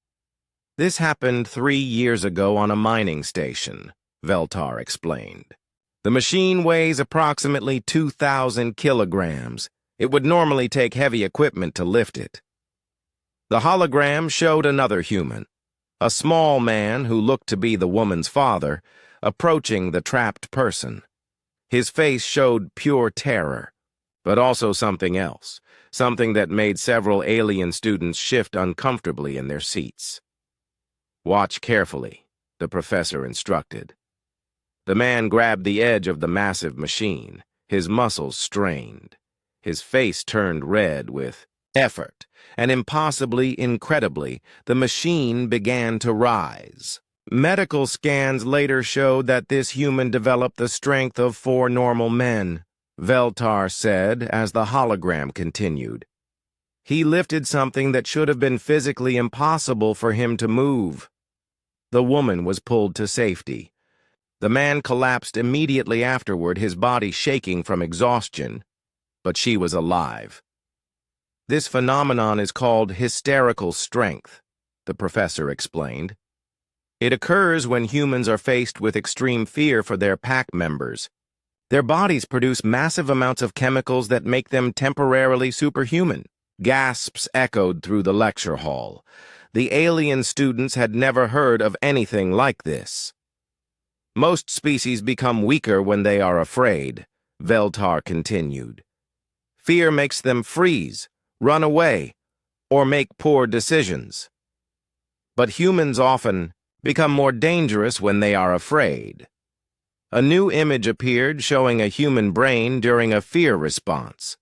This happened 3 years ago on a mining station, Veltar explained. The machine weighs approximately 2,000 kilograms. It would normally take heavy equipment to lift it. The hologram showed another human, a small man who looked to be the woman's father, approaching the trapped person. His face showed pure terror, but also something else, something that made several alien students shift uncomfortably in their seats. "Watch carefully," the professor instructed. The man grabbed the edge of the massive machine, his muscles strained. His face turned red with effort, and impossibly, incredibly, the machine began to rise. Medical scans later showed that this human developed the strength of 4 normal men, Veltar said as the hologram continued. He lifted something that should have been physically impossible for him to move. The woman was pulled to safety. The man collapsed immediately afterward, his body shaking from exhaustion, but she was alive. This phenomenon is called hysterical strength, the professor explained. It occurs when humans are faced with extreme fear for their pack members. Their bodies produce massive amounts of chemicals that make them temporarily superhuman. Gasps echoed through the lecture hall. The alien students had never heard of anything like this. Most species become weaker when they are afraid, Veltar continued. Fear makes them freeze, run away, or make poor decisions. But humans often become more dangerous when they are afraid. A new image appeared showing a human brain during a fear response.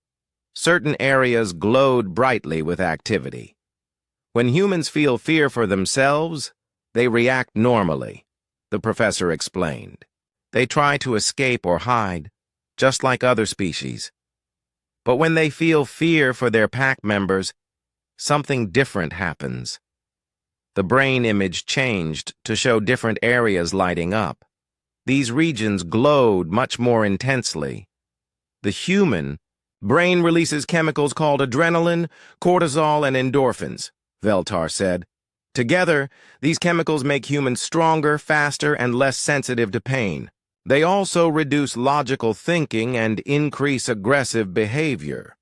Certain areas glowed brightly with activity. When humans feel fear for themselves, they react normally, the professor explained. They try to escape or hide, just like other species. But when they feel fear for their pack members, something different happens. The brain image changed to show different areas lighting up. These regions glowed much more intensely. The human brain releases chemicals called adrenaline, cortisol, and endorphins, Veltar said. Together, these chemicals make humans stronger, faster, and less sensitive to pain. They also reduce logical thinking and increase aggressive behavior.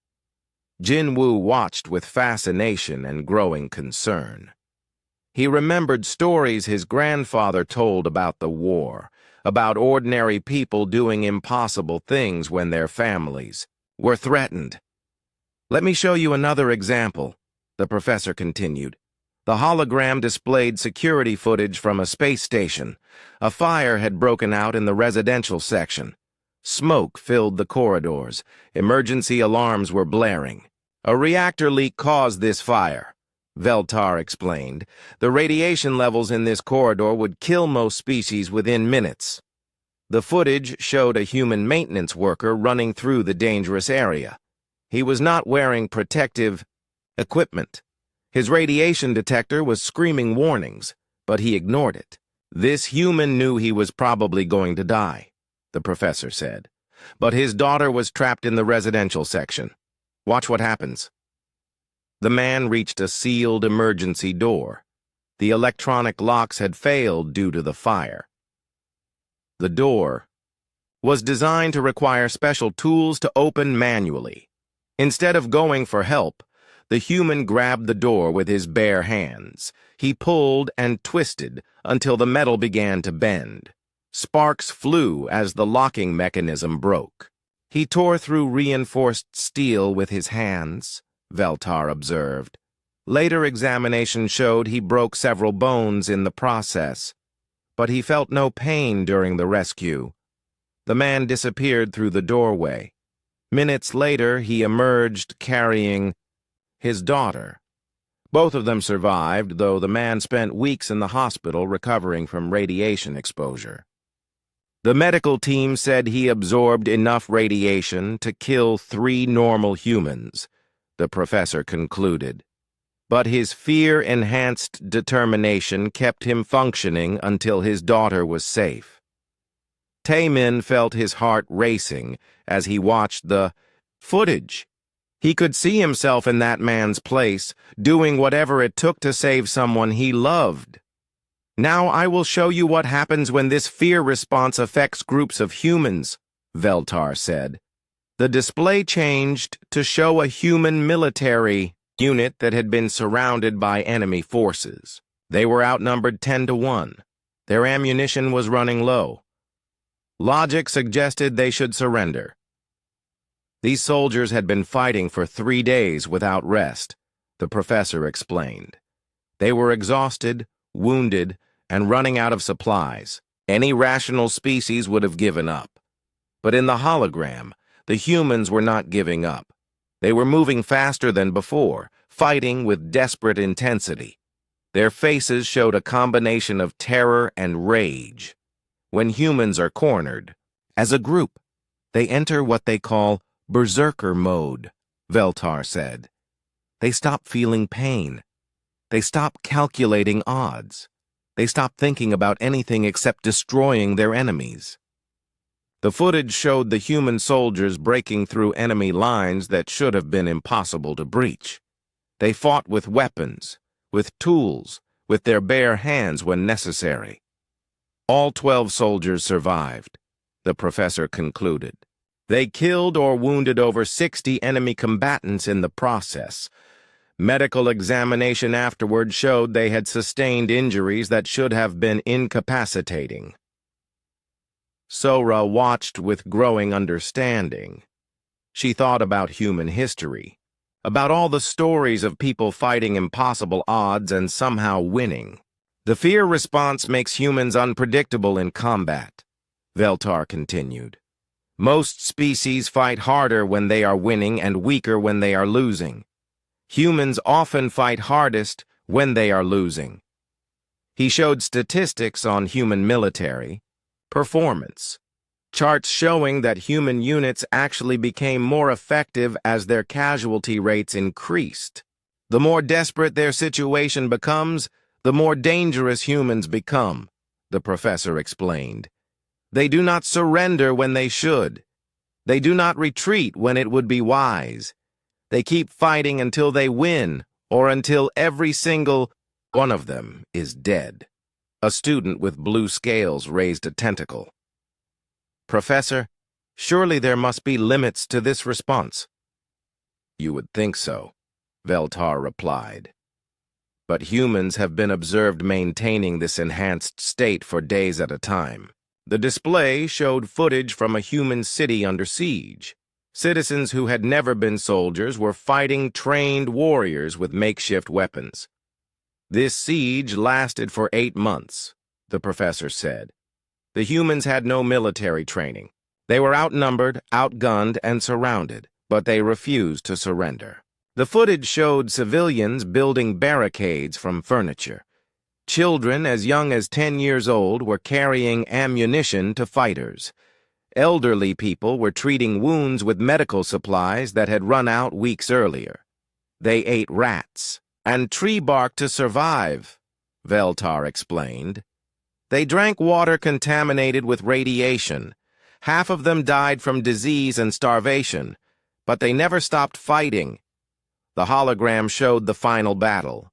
Jinwoo watched with fascination and growing concern. He remembered stories his grandfather told about the war, about ordinary people doing impossible things when their families were threatened. Let me show you another example, the professor continued. The hologram displayed security footage from a space station. A fire had broken out in the residential section. Smoke filled the corridors. Emergency alarms were blaring. A reactor leak caused this fire, Veltar explained. The radiation levels in this corridor would kill most species within minutes. The footage showed a human maintenance worker running through the dangerous area. He was not wearing protective equipment. His radiation detector was screaming warnings, but he ignored it. This human knew he was probably going to die, the professor said. But his daughter was trapped in the residential section. Watch what happens. The man reached a sealed emergency door. The electronic locks had failed due to the fire. The door was designed to require special tools to open manually. Instead of going for help, the human grabbed the door with his bare hands. He pulled and twisted until the metal began to bend. Sparks flew as the locking mechanism broke. He tore through reinforced steel with his hands, Veltar observed. Later examination showed he broke several bones in the process, but he felt no pain during the rescue. The man disappeared through the doorway. Minutes later, he emerged carrying his daughter. Both of them survived, though the man spent weeks in the hospital recovering from radiation exposure. The medical team said he absorbed enough radiation to kill 3 normal humans, the professor concluded. But his fear-enhanced determination kept him functioning until his daughter was safe. Taemin felt his heart racing as he watched the footage. He could see himself in that man's place, doing whatever it took to save someone he loved. Now I will show you what happens when this fear response affects groups of humans, Veltar said. The display changed to show a human military unit that had been surrounded by enemy forces. They were outnumbered 10-1. Their ammunition was running low. Logic suggested they should surrender. These soldiers had been fighting for 3 days without rest, the professor explained. They were exhausted, wounded, and running out of supplies. Any rational species would have given up. But in the hologram, the humans were not giving up. They were moving faster than before, fighting with desperate intensity. Their faces showed a combination of terror and rage. When humans are cornered, as a group, they enter what they call berserker mode, Veltar said. They stop feeling pain. They stop calculating odds. They stop thinking about anything except destroying their enemies. The footage showed the human soldiers breaking through enemy lines that should have been impossible to breach. They fought with weapons, with tools, with their bare hands when necessary. All 12 soldiers survived, the professor concluded. They killed or wounded over 60 enemy combatants in the process. Medical examination afterward showed they had sustained injuries that should have been incapacitating. Sora watched with growing understanding. She thought about human history, about all the stories of people fighting impossible odds and somehow winning. The fear response makes humans unpredictable in combat, Veltar continued. Most species fight harder when they are winning and weaker when they are losing. Humans often fight hardest when they are losing. He showed statistics on human military performance, charts showing that human units actually became more effective as their casualty rates increased. The more desperate their situation becomes, the more dangerous humans become, the professor explained. They do not surrender when they should. They do not retreat when it would be wise. They keep fighting until they win, or until every single one of them is dead. A student with blue scales raised a tentacle. Professor, surely there must be limits to this response. You would think so, Veltar replied. But humans have been observed maintaining this enhanced state for days at a time. The display showed footage from a human city under siege. Citizens who had never been soldiers were fighting trained warriors with makeshift weapons. This siege lasted for 8 months, the professor said. The humans had no military training. They were outnumbered, outgunned, and surrounded, but they refused to surrender. The footage showed civilians building barricades from furniture. Children as young as 10 years old were carrying ammunition to fighters. Elderly people were treating wounds with medical supplies that had run out weeks earlier. They ate rats and tree bark to survive, Veltar explained. They drank water contaminated with radiation. Half of them died from disease and starvation, but they never stopped fighting. The hologram showed the final battle.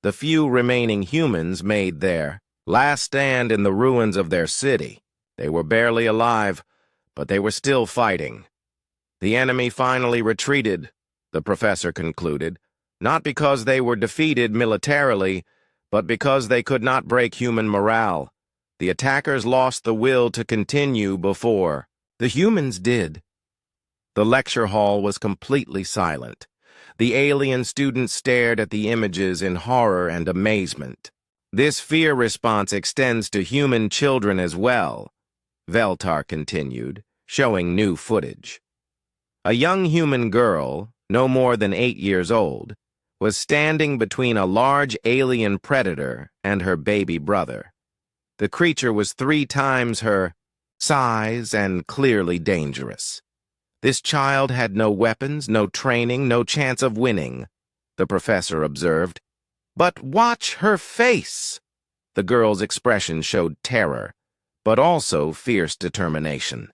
The few remaining humans made their last stand in the ruins of their city. They were barely alive, but they were still fighting. The enemy finally retreated, the professor concluded, not because they were defeated militarily, but because they could not break human morale. The attackers lost the will to continue before the humans did. The lecture hall was completely silent. The alien students stared at the images in horror and amazement. This fear response extends to human children as well, Veltar continued, showing new footage. A young human girl, no more than 8 years old, was standing between a large alien predator and her baby brother. The creature was 3 times her size, and clearly dangerous. This child had no weapons, no training, no chance of winning, the professor observed. But watch her face! The girl's expression showed terror, but also fierce determination.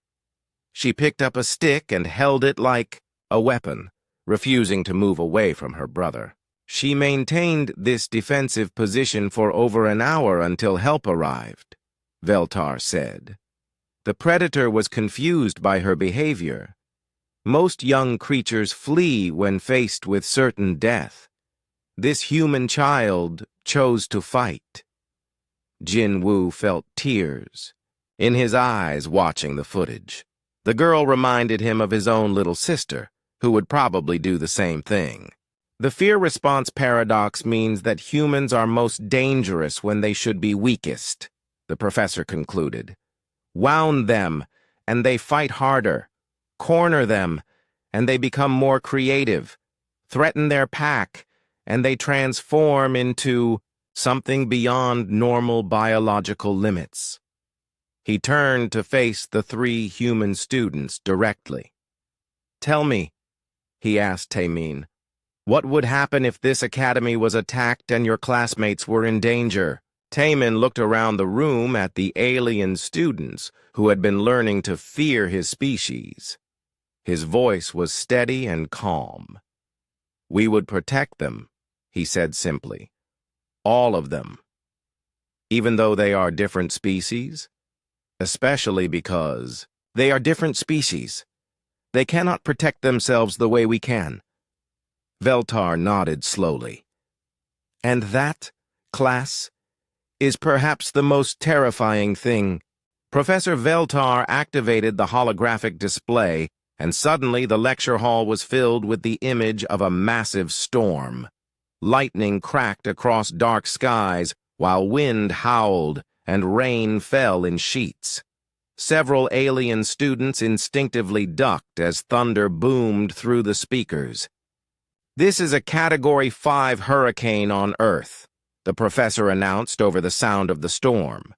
She picked up a stick and held it like a weapon, refusing to move away from her brother. She maintained this defensive position for over an hour until help arrived, Veltar said. The predator was confused by her behavior. Most young creatures flee when faced with certain death. This human child chose to fight. Jin Woo felt tears in his eyes watching the footage. The girl reminded him of his own little sister, who would probably do the same thing. The fear-response paradox means that humans are most dangerous when they should be weakest, the professor concluded. Wound them, and they fight harder. Corner them, and they become more creative. Threaten their pack, and they transform into something beyond normal biological limits. He turned to face the three human students directly. Tell me, he asked Taemin, what would happen if this academy was attacked and your classmates were in danger? Taemin looked around the room at the alien students who had been learning to fear his species. His voice was steady and calm. We would protect them, he said simply. All of them. Even though they are different species? Especially because they are different species. They cannot protect themselves the way we can. Veltar nodded slowly. And that, class, is perhaps the most terrifying thing. Professor Veltar activated the holographic display, and suddenly the lecture hall was filled with the image of a massive storm. Lightning cracked across dark skies, while wind howled and rain fell in sheets. Several alien students instinctively ducked as thunder boomed through the speakers. This is a Category 5 hurricane on Earth, the professor announced over the sound of the storm.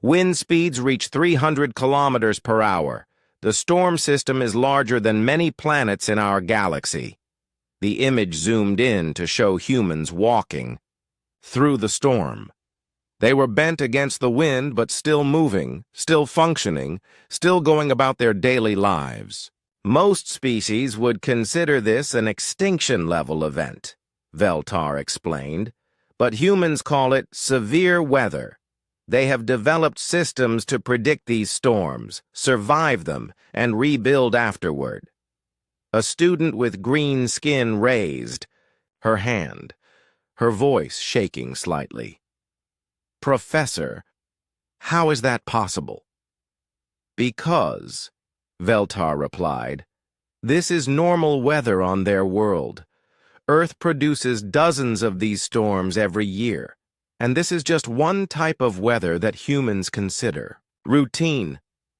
Wind speeds reach 300 kilometers per hour. The storm system is larger than many planets in our galaxy. The image zoomed in to show humans walking through the storm. They were bent against the wind, but still moving, still functioning, still going about their daily lives. Most species would consider this an extinction-level event, Veltar explained, but humans call it severe weather. They have developed systems to predict these storms, survive them, and rebuild afterward. A student with green skin raised her hand, her voice shaking slightly. Professor, how is that possible? Because, Veltar replied, this is normal weather on their world. Earth produces dozens of these storms every year, and this is just one type of weather that humans consider routine.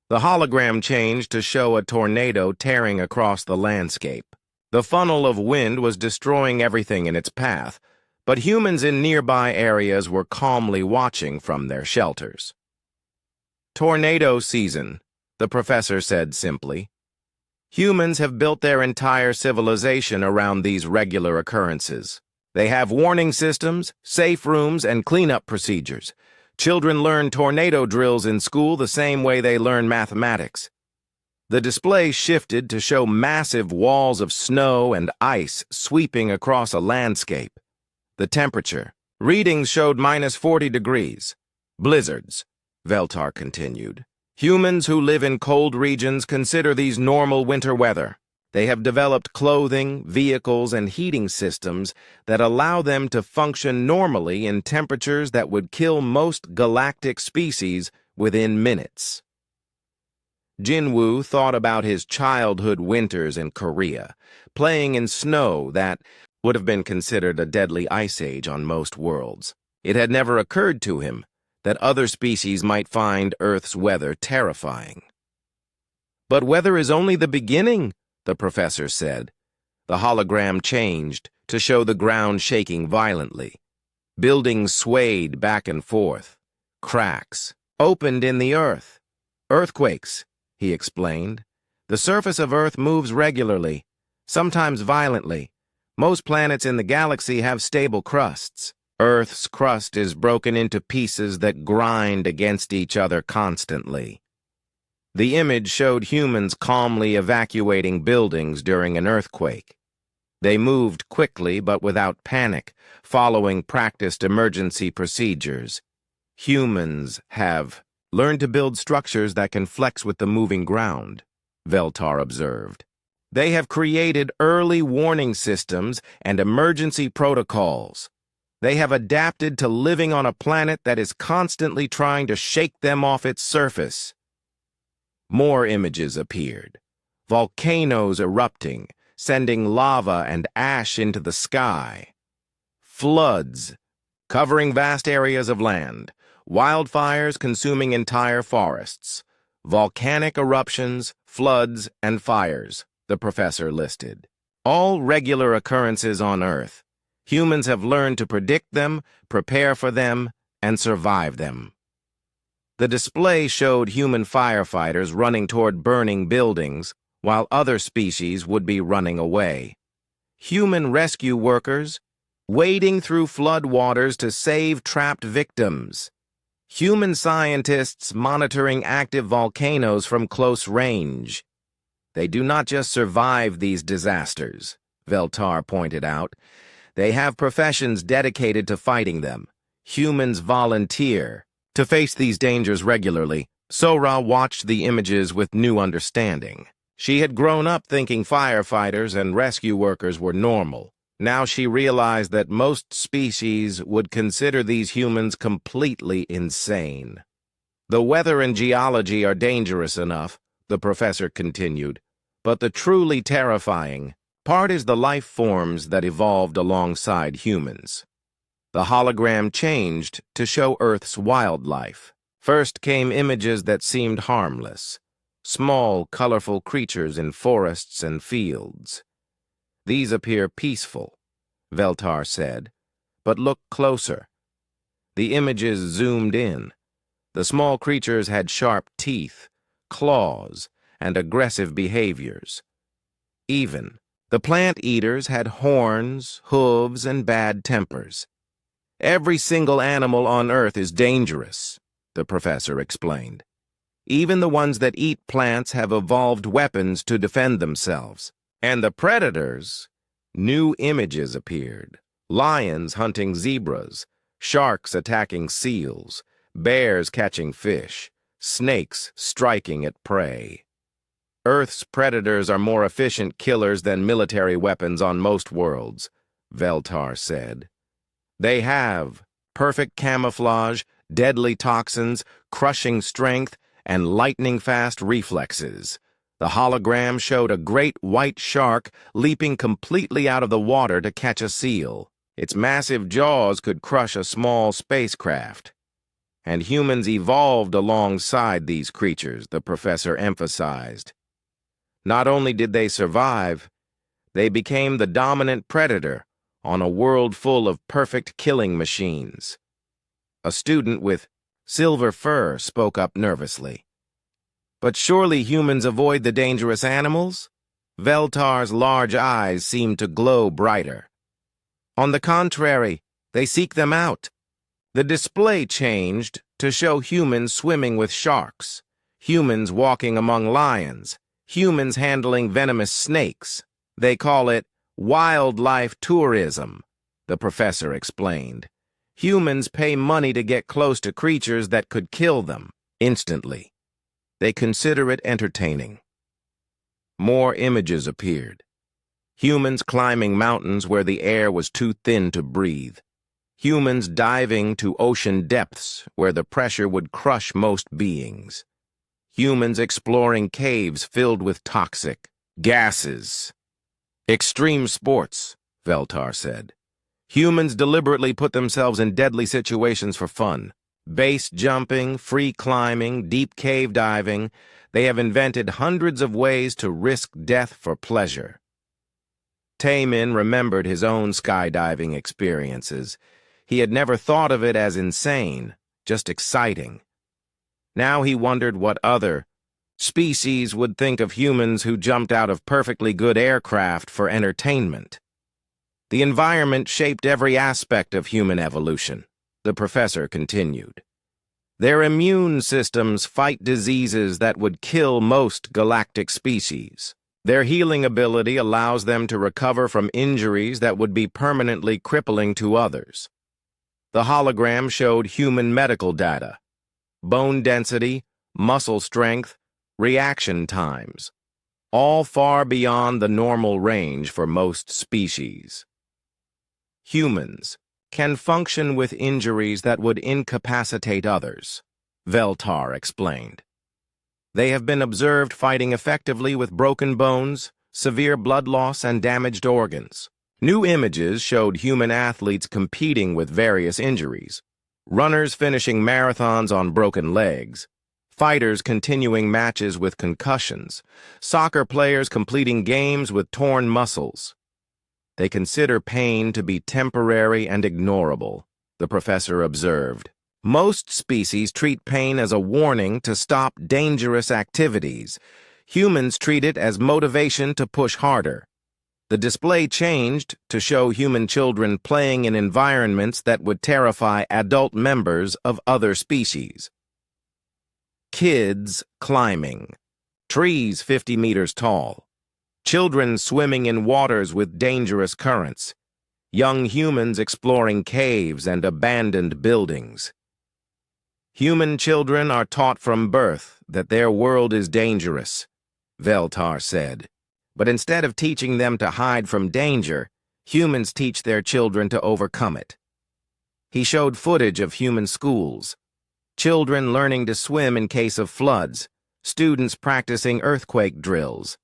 The hologram changed to show a tornado tearing across the landscape. The funnel of wind was destroying everything in its path, but humans in nearby areas were calmly watching from their shelters. Tornado season, the professor said simply. Humans have built their entire civilization around these regular occurrences. They have warning systems, safe rooms, and cleanup procedures. Children learn tornado drills in school the same way they learn mathematics. The display shifted to show massive walls of snow and ice sweeping across a landscape. The temperature. Readings showed -40 degrees. Blizzards, Veltar continued. Humans who live in cold regions consider these normal winter weather. They have developed clothing, vehicles, and heating systems that allow them to function normally in temperatures that would kill most galactic species within minutes. Jinwoo thought about his childhood winters in Korea, playing in snow that would have been considered a deadly ice age on most worlds. It had never occurred to him that other species might find Earth's weather terrifying. But weather is only the beginning, the professor said. The hologram changed to show the ground shaking violently. Buildings swayed back and forth. Cracks opened in the earth. Earthquakes, he explained. The surface of Earth moves regularly, sometimes violently. Most planets in the galaxy have stable crusts. Earth's crust is broken into pieces that grind against each other constantly. The image showed humans calmly evacuating buildings during an earthquake. They moved quickly but without panic, following practiced emergency procedures. Humans have learned to build structures that can flex with the moving ground, Veltar observed. They have created early warning systems and emergency protocols. They have adapted to living on a planet that is constantly trying to shake them off its surface. More images appeared. Volcanoes erupting, sending lava and ash into the sky. Floods, covering vast areas of land. Wildfires consuming entire forests. Volcanic eruptions, floods, and fires, the professor listed. All regular occurrences on Earth. Humans have learned to predict them, prepare for them, and survive them. The display showed human firefighters running toward burning buildings, while other species would be running away. Human rescue workers wading through flood waters to save trapped victims. Human scientists monitoring active volcanoes from close range. They do not just survive these disasters, Veltar pointed out. They have professions dedicated to fighting them. Humans volunteer to face these dangers regularly. Sora watched the images with new understanding. She had grown up thinking firefighters and rescue workers were normal. Now she realized that most species would consider these humans completely insane. The weather and geology are dangerous enough, the professor continued, but the truly terrifying part is the life forms that evolved alongside humans. The hologram changed to show Earth's wildlife. First came images that seemed harmless, small, colorful creatures in forests and fields. These appear peaceful, Veltar said, but look closer. The images zoomed in. The small creatures had sharp teeth, claws, and aggressive behaviors. Even the plant eaters had horns, hooves, and bad tempers. Every single animal on Earth is dangerous, the professor explained. Even the ones that eat plants have evolved weapons to defend themselves. And the predators, new images appeared. Lions hunting zebras, sharks attacking seals, bears catching fish, snakes striking at prey. Earth's predators are more efficient killers than military weapons on most worlds, Veltar said. They have perfect camouflage, deadly toxins, crushing strength, and lightning-fast reflexes. The hologram showed a great white shark leaping completely out of the water to catch a seal. Its massive jaws could crush a small spacecraft. And humans evolved alongside these creatures, the professor emphasized. Not only did they survive, they became the dominant predator on a world full of perfect killing machines. A student with silver fur spoke up nervously. But surely humans avoid the dangerous animals? Veltar's large eyes seemed to glow brighter. On the contrary, they seek them out. The display changed to show humans swimming with sharks, humans walking among lions, humans handling venomous snakes. They call it wildlife tourism, the professor explained. Humans pay money to get close to creatures that could kill them instantly. They consider it entertaining. More images appeared. Humans climbing mountains where the air was too thin to breathe. Humans diving to ocean depths where the pressure would crush most beings. Humans exploring caves filled with toxic gases. Extreme sports, Veltar said. Humans deliberately put themselves in deadly situations for fun. Base jumping, free climbing, deep cave diving. They have invented hundreds of ways to risk death for pleasure. Taemin remembered his own skydiving experiences. He had never thought of it as insane, just exciting. Now he wondered what other species would think of humans who jumped out of perfectly good aircraft for entertainment. The environment shaped every aspect of human evolution, the professor continued. Their immune systems fight diseases that would kill most galactic species. Their healing ability allows them to recover from injuries that would be permanently crippling to others. The hologram showed human medical data: bone density, muscle strength, reaction times, all far beyond the normal range for most species. Humans can function with injuries that would incapacitate others, Veltar explained. They have been observed fighting effectively with broken bones, severe blood loss, and damaged organs. New images showed human athletes competing with various injuries, runners finishing marathons on broken legs, fighters continuing matches with concussions, soccer players completing games with torn muscles. They consider pain to be temporary and ignorable, the professor observed. Most species treat pain as a warning to stop dangerous activities. Humans treat it as motivation to push harder. The display changed to show human children playing in environments that would terrify adult members of other species. Kids climbing, trees 50 meters tall, children swimming in waters with dangerous currents, young humans exploring caves and abandoned buildings. Human children are taught from birth that their world is dangerous, Veltar said. But instead of teaching them to hide from danger, humans teach their children to overcome it. He showed footage of human schools, children learning to swim in case of floods, students practicing earthquake drills,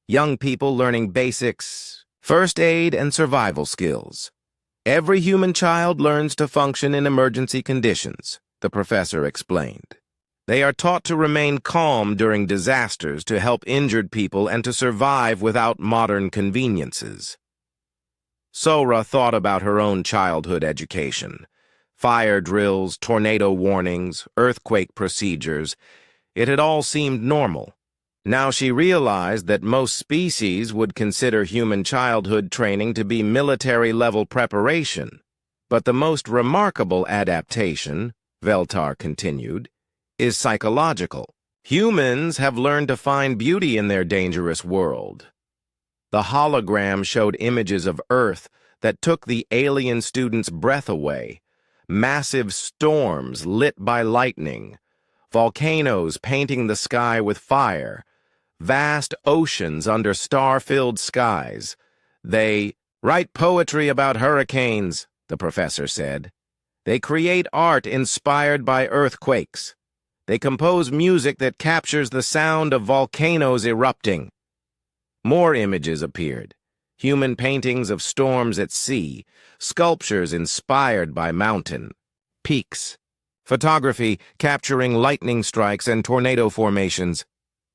young people learning basics, first aid and survival skills. Every human child learns to function in emergency conditions, the professor explained. They are taught to remain calm during disasters, to help injured people, and to survive without modern conveniences. Sora thought about her own childhood education. Fire drills, tornado warnings, earthquake procedures. It had all seemed normal. Now she realized that most species would consider human childhood training to be military-level preparation. But the most remarkable adaptation, Veltar continued, is psychological. Humans have learned to find beauty in their dangerous world. The hologram showed images of Earth that took the alien students' breath away. Massive storms lit by lightning, volcanoes painting the sky with fire, vast oceans under star-filled skies. They write poetry about hurricanes, the professor said. They create art inspired by earthquakes. They compose music that captures the sound of volcanoes erupting. More images appeared. Human paintings of storms at sea, sculptures inspired by mountain peaks, photography capturing lightning strikes and tornado formations.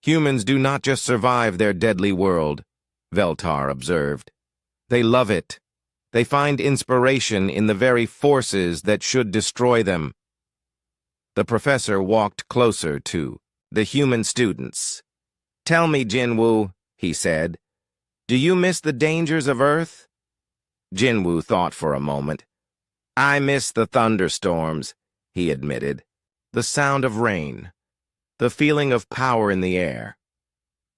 Humans do not just survive their deadly world, Veltar observed. They love it. They find inspiration in the very forces that should destroy them. The professor walked closer to the human students. "Tell me, Jinwoo," he said, "do you miss the dangers of Earth?" Jinwoo thought for a moment. "I miss the thunderstorms," he admitted. "The sound of rain. The feeling of power in the air."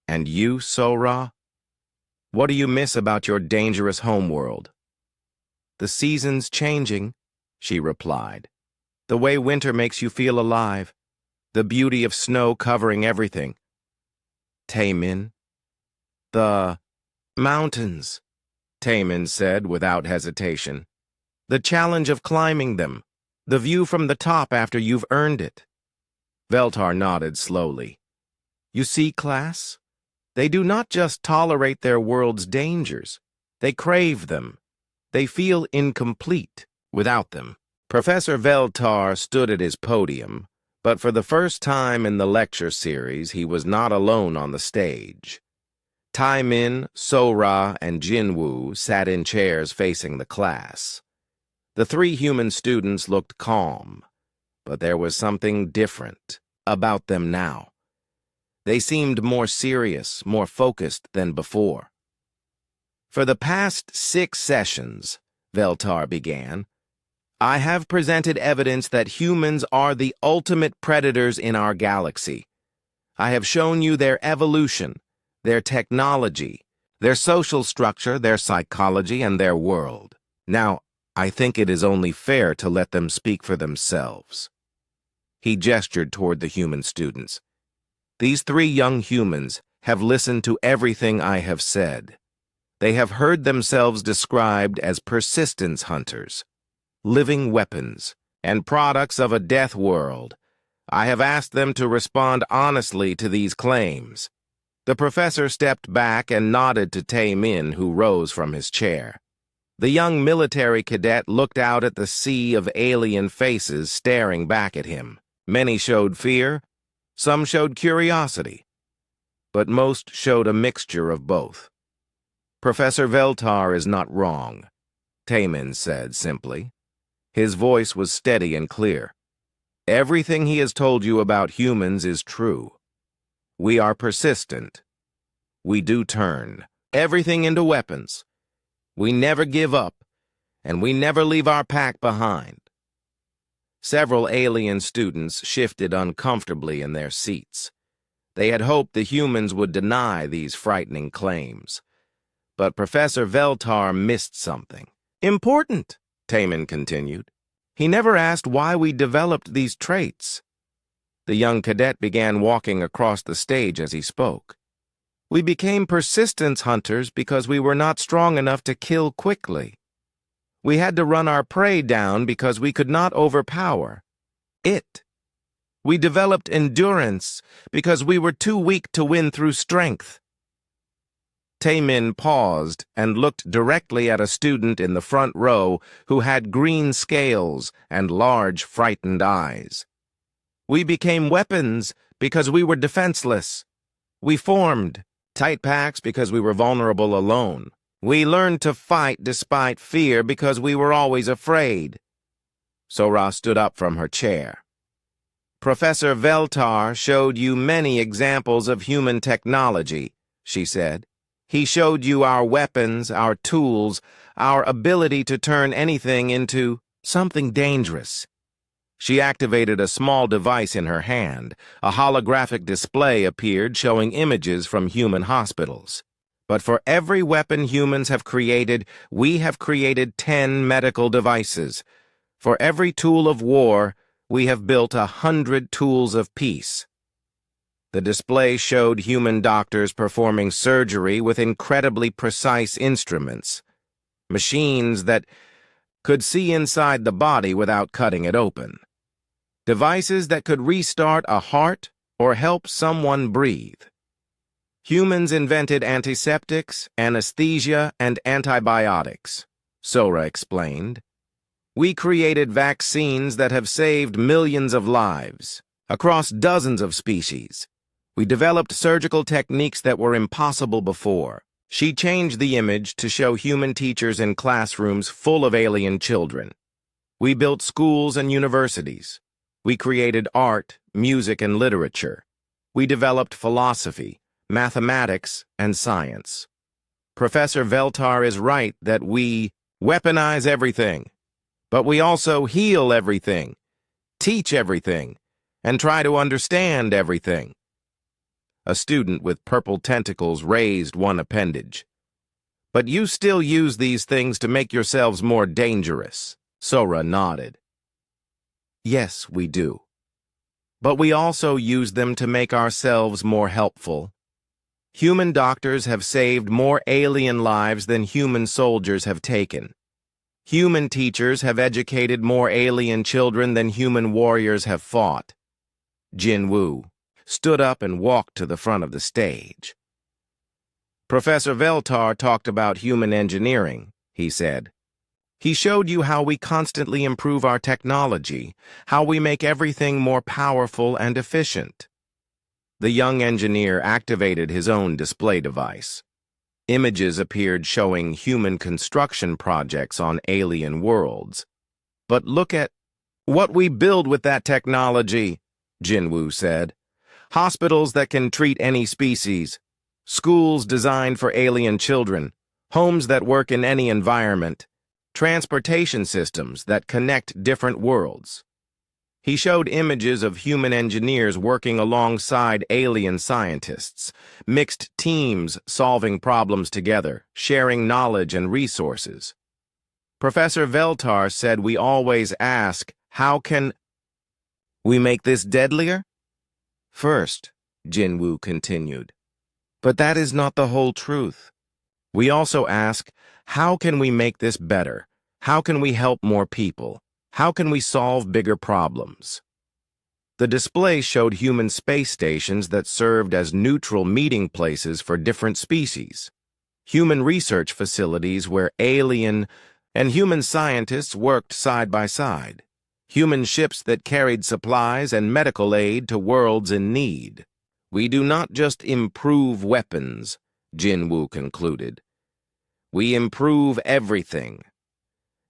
"And you, Sora? What do you miss about your dangerous homeworld?" "The seasons changing," she replied. "The way winter makes you feel alive. The beauty of snow covering everything." "Taemin?" "The mountains," Taemin said without hesitation. "The challenge of climbing them. The view from the top after you've earned it." Veltar nodded slowly. "You see, class? They do not just tolerate their world's dangers. They crave them. They feel incomplete without them." Professor Veltar stood at his podium, but for the first time in the lecture series, he was not alone on the stage. Taemin, Sora, and Jinwoo sat in chairs facing the class. The three human students looked calm, but there was something different about them now. They seemed more serious, more focused than before. For the past 6 sessions, Veltar began, I have presented evidence that humans are the ultimate predators in our galaxy. I have shown you their evolution, their technology, their social structure, their psychology, and their world. Now, I think it is only fair to let them speak for themselves. He gestured toward the human students. These 3 young humans have listened to everything I have said. They have heard themselves described as persistence hunters, living weapons, and products of a death world. I have asked them to respond honestly to these claims. The professor stepped back and nodded to Tae-min, who rose from his chair. The young military cadet looked out at the sea of alien faces staring back at him. Many showed fear, some showed curiosity, but most showed a mixture of both. Professor Veltar is not wrong, Tae-min said simply. His voice was steady and clear. Everything he has told you about humans is true. We are persistent. We do turn everything into weapons. We never give up, and we never leave our pack behind. Several alien students shifted uncomfortably in their seats. They had hoped the humans would deny these frightening claims. But Professor Veltar missed something. Important, Tae-min continued. He never asked why we developed these traits. The young cadet began walking across the stage as he spoke. We became persistence hunters because we were not strong enough to kill quickly. We had to run our prey down because we could not overpower it. We developed endurance because we were too weak to win through strength. Tae-min paused and looked directly at a student in the front row who had green scales and large, frightened eyes. We became weapons because we were defenseless. We formed tight packs because we were vulnerable alone. We learned to fight despite fear because we were always afraid. Sora stood up from her chair. Professor Veltar showed you many examples of human technology, she said. He showed you our weapons, our tools, our ability to turn anything into something dangerous. She activated a small device in her hand. A holographic display appeared showing images from human hospitals. But for every weapon humans have created, we have created 10 medical devices. For every tool of war, we have built 100 tools of peace. The display showed human doctors performing surgery with incredibly precise instruments, machines that could see inside the body without cutting it open, devices that could restart a heart or help someone breathe. Humans invented antiseptics, anesthesia, and antibiotics, Sora explained. We created vaccines that have saved millions of lives, across dozens of species. We developed surgical techniques that were impossible before. She changed the image to show human teachers in classrooms full of alien children. We built schools and universities. We created art, music, and literature. We developed philosophy, mathematics, and science. Professor Veltar is right that we weaponize everything, but we also heal everything, teach everything, and try to understand everything. A student with purple tentacles raised one appendage. But you still use these things to make yourselves more dangerous, Sora nodded. Yes, we do. But we also use them to make ourselves more helpful. Human doctors have saved more alien lives than human soldiers have taken. Human teachers have educated more alien children than human warriors have fought. Jinwoo stood up and walked to the front of the stage. Professor Veltar talked about human engineering, he said. He showed you how we constantly improve our technology, how we make everything more powerful and efficient. The young engineer activated his own display device. Images appeared showing human construction projects on alien worlds. But look at what we build with that technology, Jinwoo said. Hospitals that can treat any species. Schools designed for alien children. Homes that work in any environment. Transportation systems that connect different worlds. He showed images of human engineers working alongside alien scientists, mixed teams solving problems together, sharing knowledge and resources. Professor Veltar said we always ask, how can we make this deadlier? First, Jinwoo continued. But that is not the whole truth. We also ask, how can we make this better? How can we help more people? How can we solve bigger problems? The display showed human space stations that served as neutral meeting places for different species. Human research facilities where alien and human scientists worked side by side. Human ships that carried supplies and medical aid to worlds in need. We do not just improve weapons, Jinwoo concluded. We improve everything.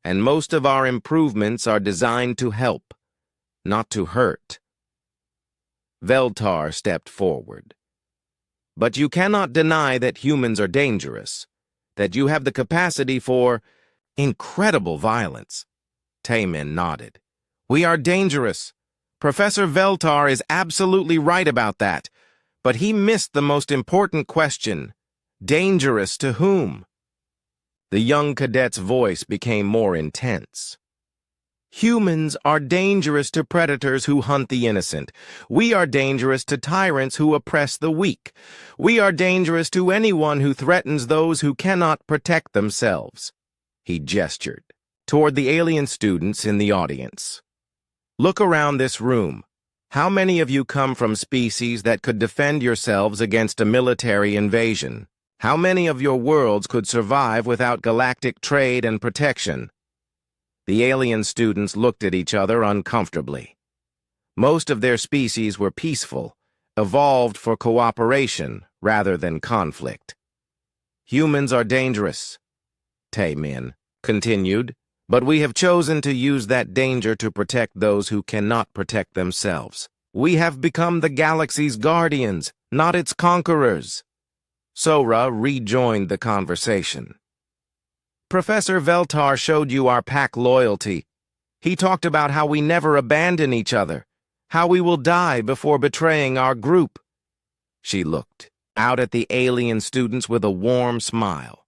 And most of our improvements are designed to help, not to hurt. Veltar stepped forward. But you cannot deny that humans are dangerous, that you have the capacity for incredible violence. Taemin nodded. We are dangerous. Professor Veltar is absolutely right about that, but he missed the most important question. Dangerous to whom? The young cadet's voice became more intense. Humans are dangerous to predators who hunt the innocent. We are dangerous to tyrants who oppress the weak. We are dangerous to anyone who threatens those who cannot protect themselves. He gestured toward the alien students in the audience. Look around this room. How many of you come from species that could defend yourselves against a military invasion? How many of your worlds could survive without galactic trade and protection? The alien students looked at each other uncomfortably. Most of their species were peaceful, evolved for cooperation rather than conflict. Humans are dangerous, Taemin continued, but we have chosen to use that danger to protect those who cannot protect themselves. We have become the galaxy's guardians, not its conquerors. Sora rejoined the conversation. Professor Veltar showed you our pack loyalty. He talked about how we never abandon each other, how we will die before betraying our group. She looked out at the alien students with a warm smile.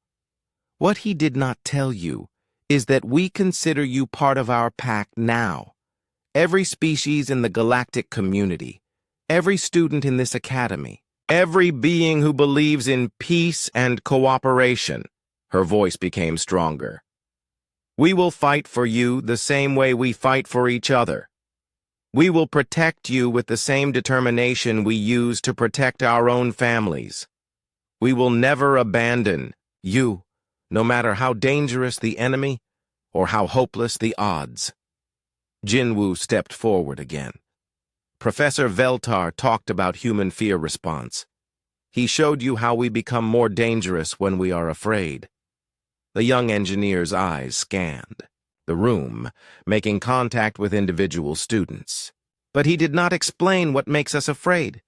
What he did not tell you is that we consider you part of our pack now. Every species in the galactic community, every student in this academy, every being who believes in peace and cooperation. Her voice became stronger. We will fight for you the same way we fight for each other. We will protect you with the same determination we use to protect our own families. We will never abandon you, no matter how dangerous the enemy or how hopeless the odds. Jinwoo stepped forward again. Professor Veltar talked about human fear response. He showed you how we become more dangerous when we are afraid. The young engineer's eyes scanned the room, making contact with individual students. But he did not explain what makes us afraid.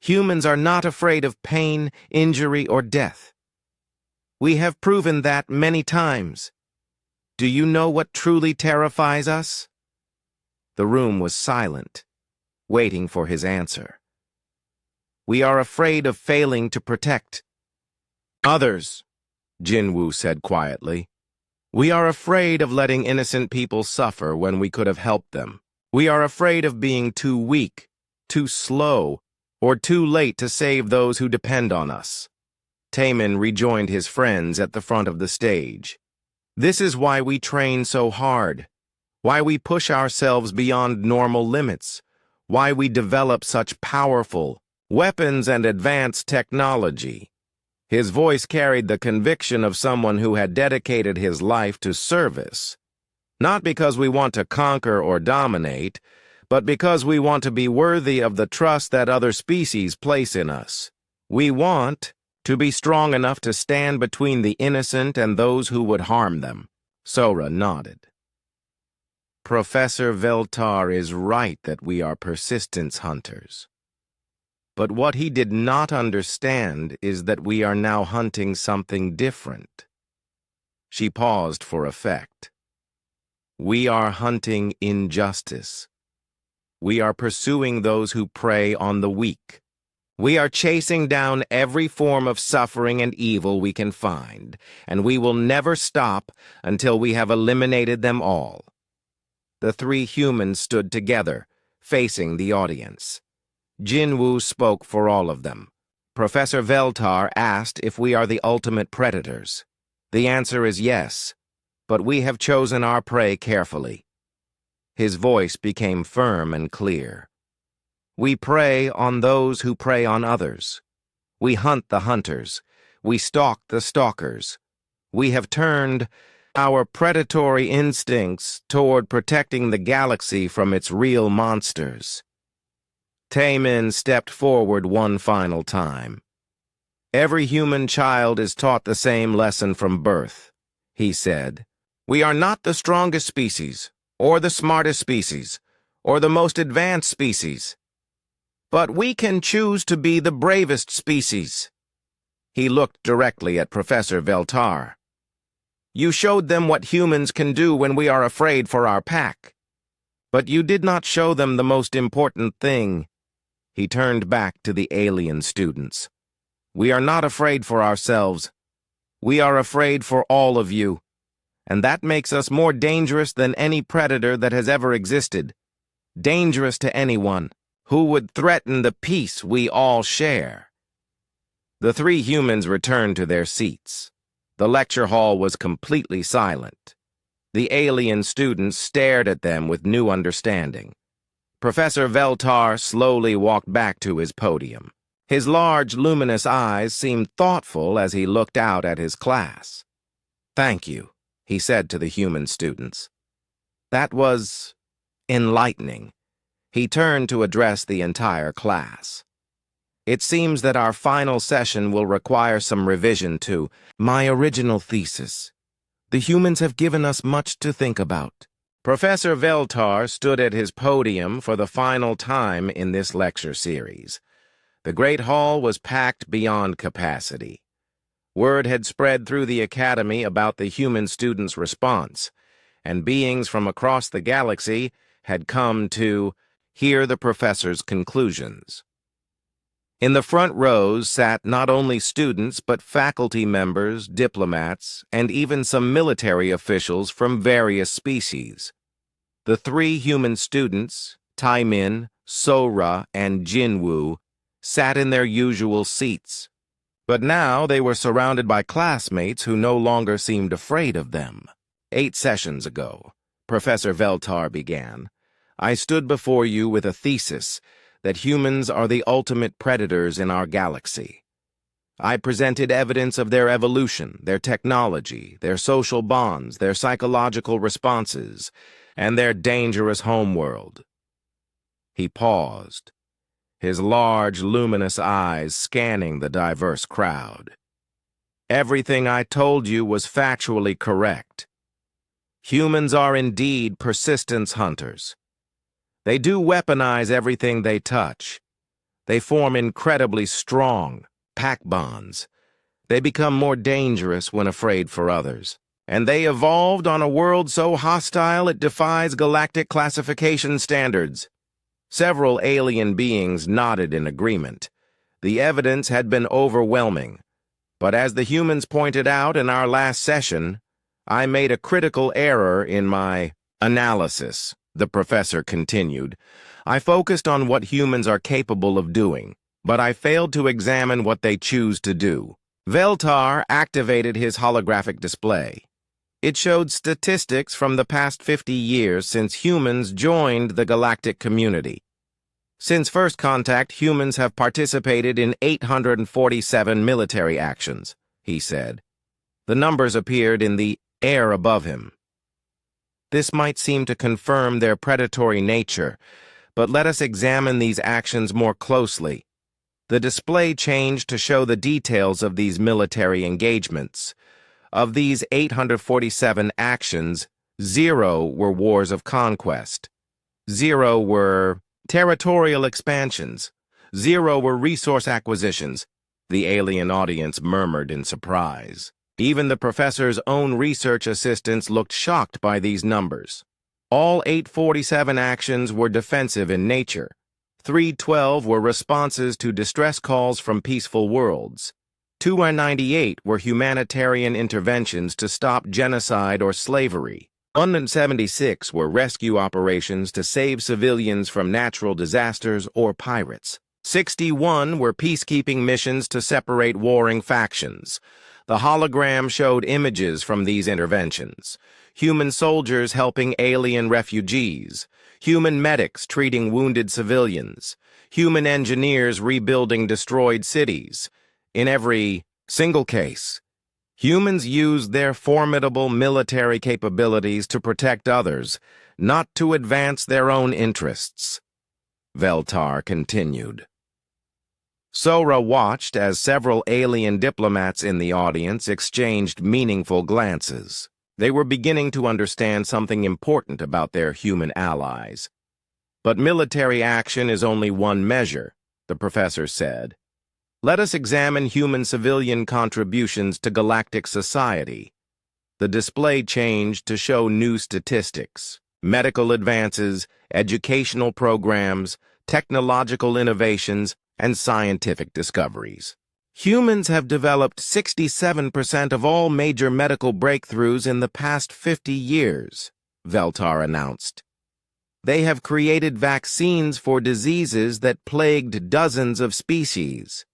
Humans are not afraid of pain, injury, or death. We have proven that many times. Do you know what truly terrifies us? The room was silent, waiting for his answer. We are afraid of failing to protect others, Jinwoo said quietly. We are afraid of letting innocent people suffer when we could have helped them. We are afraid of being too weak, too slow, or too late to save those who depend on us. Taemin rejoined his friends at the front of the stage. This is why we train so hard, why we push ourselves beyond normal limits, why we develop such powerful weapons and advanced technology. His voice carried the conviction of someone who had dedicated his life to service. Not because we want to conquer or dominate, but because we want to be worthy of the trust that other species place in us. We want to be strong enough to stand between the innocent and those who would harm them. Sora nodded. Professor Veltar is right that we are persistence hunters. But what he did not understand is that we are now hunting something different. She paused for effect. We are hunting injustice. We are pursuing those who prey on the weak. We are chasing down every form of suffering and evil we can find, and we will never stop until we have eliminated them all. The three humans stood together, facing the audience. Jinwoo spoke for all of them. Professor Veltar asked if we are the ultimate predators. The answer is yes, but we have chosen our prey carefully. His voice became firm and clear. We prey on those who prey on others. We hunt the hunters. We stalk the stalkers. We have turned our predatory instincts toward protecting the galaxy from its real monsters. Taemin stepped forward one final time. Every human child is taught the same lesson from birth, he said. We are not the strongest species, or the smartest species, or the most advanced species. But we can choose to be the bravest species. He looked directly at Professor Veltar. You showed them what humans can do when we are afraid for our pack. But you did not show them the most important thing. He turned back to the alien students. We are not afraid for ourselves. We are afraid for all of you. And that makes us more dangerous than any predator that has ever existed. Dangerous to anyone who would threaten the peace we all share. The three humans returned to their seats. The lecture hall was completely silent. The alien students stared at them with new understanding. Professor Veltar slowly walked back to his podium. His large, luminous eyes seemed thoughtful as he looked out at his class. Thank you, he said to the human students. That was enlightening. He turned to address the entire class. It seems that our final session will require some revision to my original thesis. The humans have given us much to think about. Professor Veltar stood at his podium for the final time in this lecture series. The great hall was packed beyond capacity. Word had spread through the academy about the human students' response, and beings from across the galaxy had come to hear the professor's conclusions. In the front rows sat not only students but faculty members, diplomats, and even some military officials from various species. The three human students, Taemin, Sora, and Jinwoo, sat in their usual seats. But now they were surrounded by classmates who no longer seemed afraid of them. 8 sessions ago, Professor Veltar began, I stood before you with a thesis that humans are the ultimate predators in our galaxy. I presented evidence of their evolution, their technology, their social bonds, their psychological responses, and their dangerous homeworld. He paused, his large, luminous eyes scanning the diverse crowd. Everything I told you was factually correct. Humans are indeed persistence hunters. They do weaponize everything they touch. They form incredibly strong pack bonds. They become more dangerous when afraid for others. And they evolved on a world so hostile it defies galactic classification standards. Several alien beings nodded in agreement. The evidence had been overwhelming. But as the humans pointed out in our last session, I made a critical error in my analysis. The professor continued. I focused on what humans are capable of doing, but I failed to examine what they choose to do. Veltar activated his holographic display. It showed statistics from the past 50 years since humans joined the galactic community. Since first contact, humans have participated in 847 military actions, he said. The numbers appeared in the air above him. This might seem to confirm their predatory nature, but let us examine these actions more closely. The display changed to show the details of these military engagements. Of these 847 actions, 0 were wars of conquest. 0 were territorial expansions. 0 were resource acquisitions. The alien audience murmured in surprise. Even the professor's own research assistants looked shocked by these numbers. All 847 actions were defensive in nature. 312 were responses to distress calls from peaceful worlds. 298 were humanitarian interventions to stop genocide or slavery. 176 were rescue operations to save civilians from natural disasters or pirates. 61 were peacekeeping missions to separate warring factions. The hologram showed images from these interventions. Human soldiers helping alien refugees. Human medics treating wounded civilians. Human engineers rebuilding destroyed cities. In every single case, humans used their formidable military capabilities to protect others, not to advance their own interests. Veltar continued. Sora watched as several alien diplomats in the audience exchanged meaningful glances. They were beginning to understand something important about their human allies. But military action is only one measure, the professor said. Let us examine human civilian contributions to galactic society. The display changed to show new statistics, medical advances, educational programs, technological innovations, and scientific discoveries. Humans have developed 67% of all major medical breakthroughs in the past 50 years, Veltar announced. They have created vaccines for diseases that plagued dozens of species.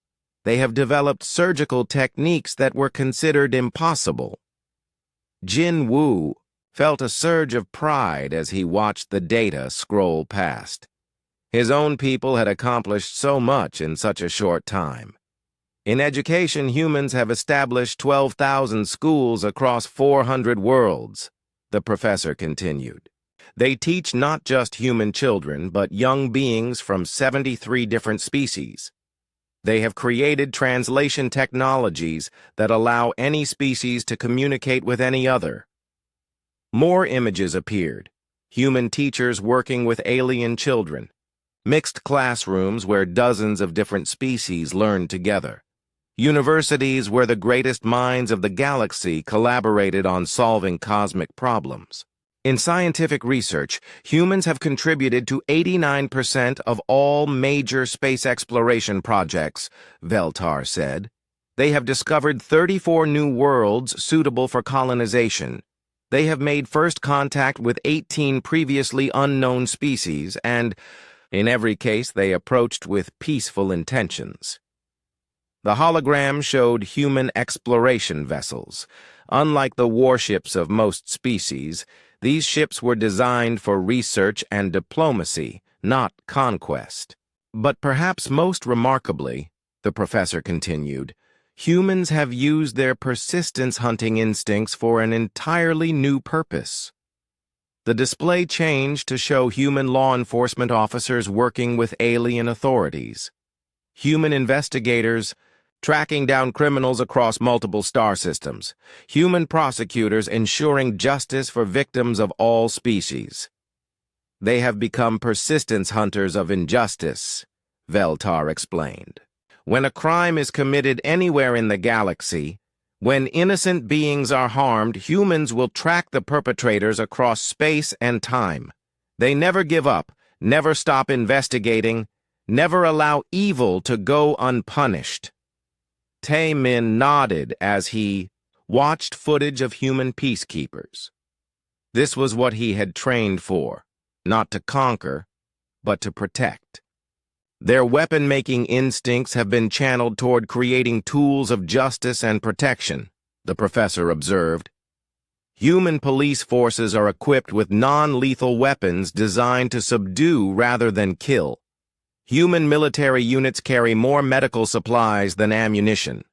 They have developed surgical techniques that were considered impossible. Jin Wu felt a surge of pride as he watched the data scroll past. His own people had accomplished so much in such a short time. In education, humans have established 12,000 schools across 400 worlds, the professor continued. They teach not just human children, but young beings from 73 different species. They have created translation technologies that allow any species to communicate with any other. More images appeared. Human teachers working with alien children. Mixed classrooms where dozens of different species learned together. Universities where the greatest minds of the galaxy collaborated on solving cosmic problems. In scientific research, humans have contributed to 89% of all major space exploration projects, Veltar said. They have discovered 34 new worlds suitable for colonization. They have made first contact with 18 previously unknown species, and in every case, they approached with peaceful intentions. The hologram showed human exploration vessels. Unlike the warships of most species, these ships were designed for research and diplomacy, not conquest. But perhaps most remarkably, the professor continued, humans have used their persistence-hunting instincts for an entirely new purpose. The display changed to show human law enforcement officers working with alien authorities. Human investigators tracking down criminals across multiple star systems. Human prosecutors ensuring justice for victims of all species. They have become persistence hunters of injustice, Veltar explained. When a crime is committed anywhere in the galaxy, when innocent beings are harmed, humans will track the perpetrators across space and time. They never give up, never stop investigating, never allow evil to go unpunished. Tae-min nodded as he watched footage of human peacekeepers. This was what he had trained for, not to conquer, but to protect. Their weapon-making instincts have been channeled toward creating tools of justice and protection, the professor observed. Human police forces are equipped with non-lethal weapons designed to subdue rather than kill. Human military units carry more medical supplies than ammunition.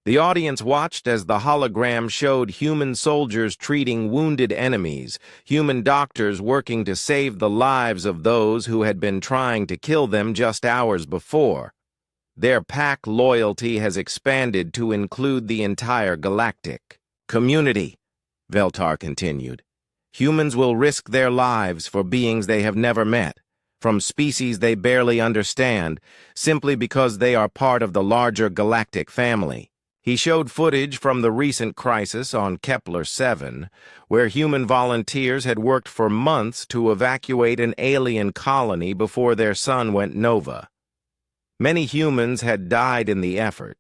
The audience watched as the hologram showed human soldiers treating wounded enemies, human doctors working to save the lives of those who had been trying to kill them just hours before. Their pack loyalty has expanded to include the entire galactic community, Veltar continued. Humans will risk their lives for beings they have never met, from species they barely understand, simply because they are part of the larger galactic family. He showed footage from the recent crisis on Kepler-7, where human volunteers had worked for months to evacuate an alien colony before their sun went nova. Many humans had died in the effort,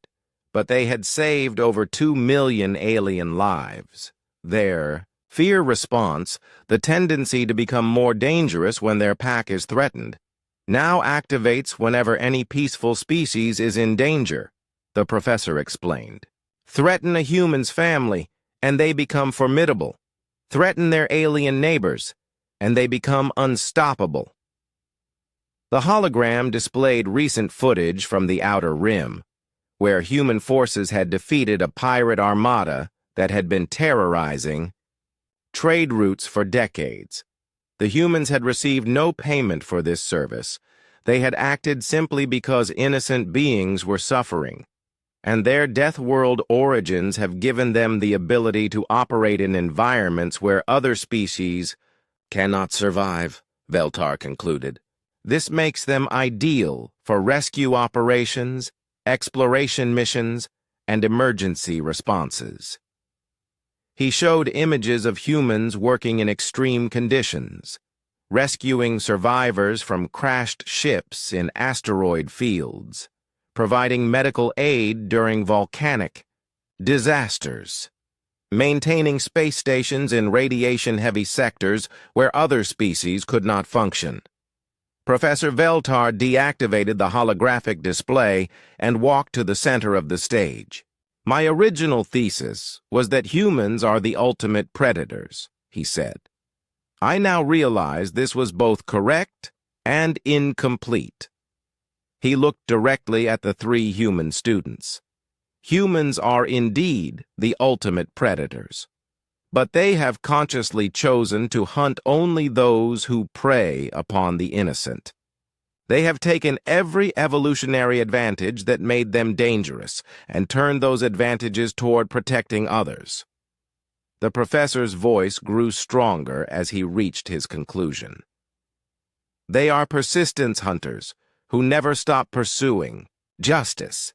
but they had saved over 2 million alien lives. Their fear response, the tendency to become more dangerous when their pack is threatened, now activates whenever any peaceful species is in danger, the professor explained. Threaten a human's family, and they become formidable. Threaten their alien neighbors, and they become unstoppable. The hologram displayed recent footage from the Outer Rim, where human forces had defeated a pirate armada that had been terrorizing trade routes for decades. The humans had received no payment for this service. They had acted simply because innocent beings were suffering, and their deathworld origins have given them the ability to operate in environments where other species cannot survive, Veltar concluded. This makes them ideal for rescue operations, exploration missions, and emergency responses. He showed images of humans working in extreme conditions, rescuing survivors from crashed ships in asteroid fields, providing medical aid during volcanic disasters, maintaining space stations in radiation-heavy sectors where other species could not function. Professor Veltar deactivated the holographic display and walked to the center of the stage. My original thesis was that humans are the ultimate predators, he said. I now realize this was both correct and incomplete. He looked directly at the 3 human students. Humans are indeed the ultimate predators, but they have consciously chosen to hunt only those who prey upon the innocent. They have taken every evolutionary advantage that made them dangerous and turned those advantages toward protecting others. The professor's voice grew stronger as he reached his conclusion. They are persistence hunters who never stop pursuing justice.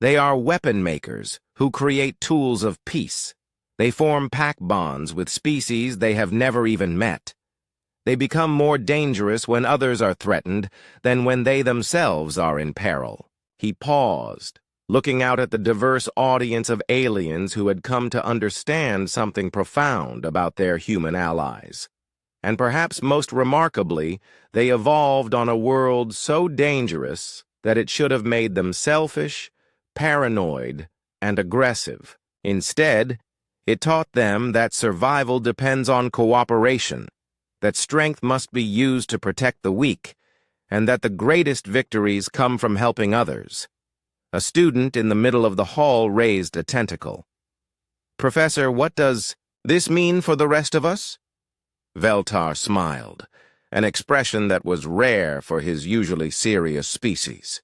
They are weapon makers who create tools of peace. They form pack bonds with species they have never even met. They become more dangerous when others are threatened than when they themselves are in peril. He paused, looking out at the diverse audience of aliens who had come to understand something profound about their human allies. And perhaps most remarkably, they evolved on a world so dangerous that it should have made them selfish, paranoid, and aggressive. Instead, it taught them that survival depends on cooperation, that strength must be used to protect the weak, and that the greatest victories come from helping others. A student in the middle of the hall raised a tentacle. Professor, what does this mean for the rest of us? Veltar smiled, an expression that was rare for his usually serious species.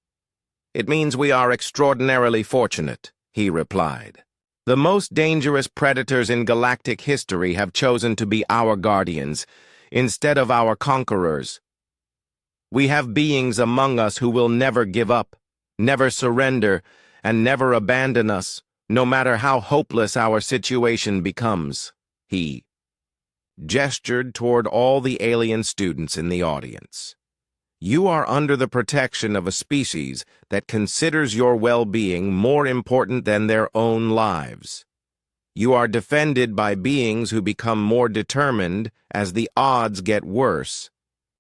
It means we are extraordinarily fortunate, he replied. The most dangerous predators in galactic history have chosen to be our guardians, instead of our conquerors. We have beings among us who will never give up, never surrender, and never abandon us, no matter how hopeless our situation becomes. He gestured toward all the alien students in the audience. You are under the protection of a species that considers your well-being more important than their own lives. You are defended by beings who become more determined as the odds get worse,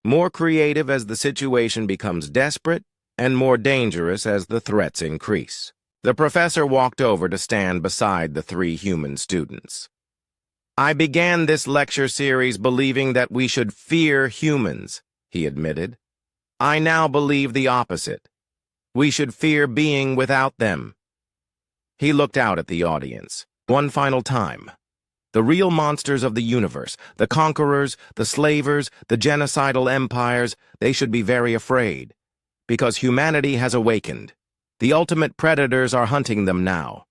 more creative as the situation becomes desperate, and more dangerous as the threats increase. The professor walked over to stand beside the 3 human students. I began this lecture series believing that we should fear humans, he admitted. I now believe the opposite. We should fear being without them. He looked out at the audience. One final time. The real monsters of the universe, the conquerors, the slavers, the genocidal empires, they should be very afraid. Because humanity has awakened. The ultimate predators are hunting them now.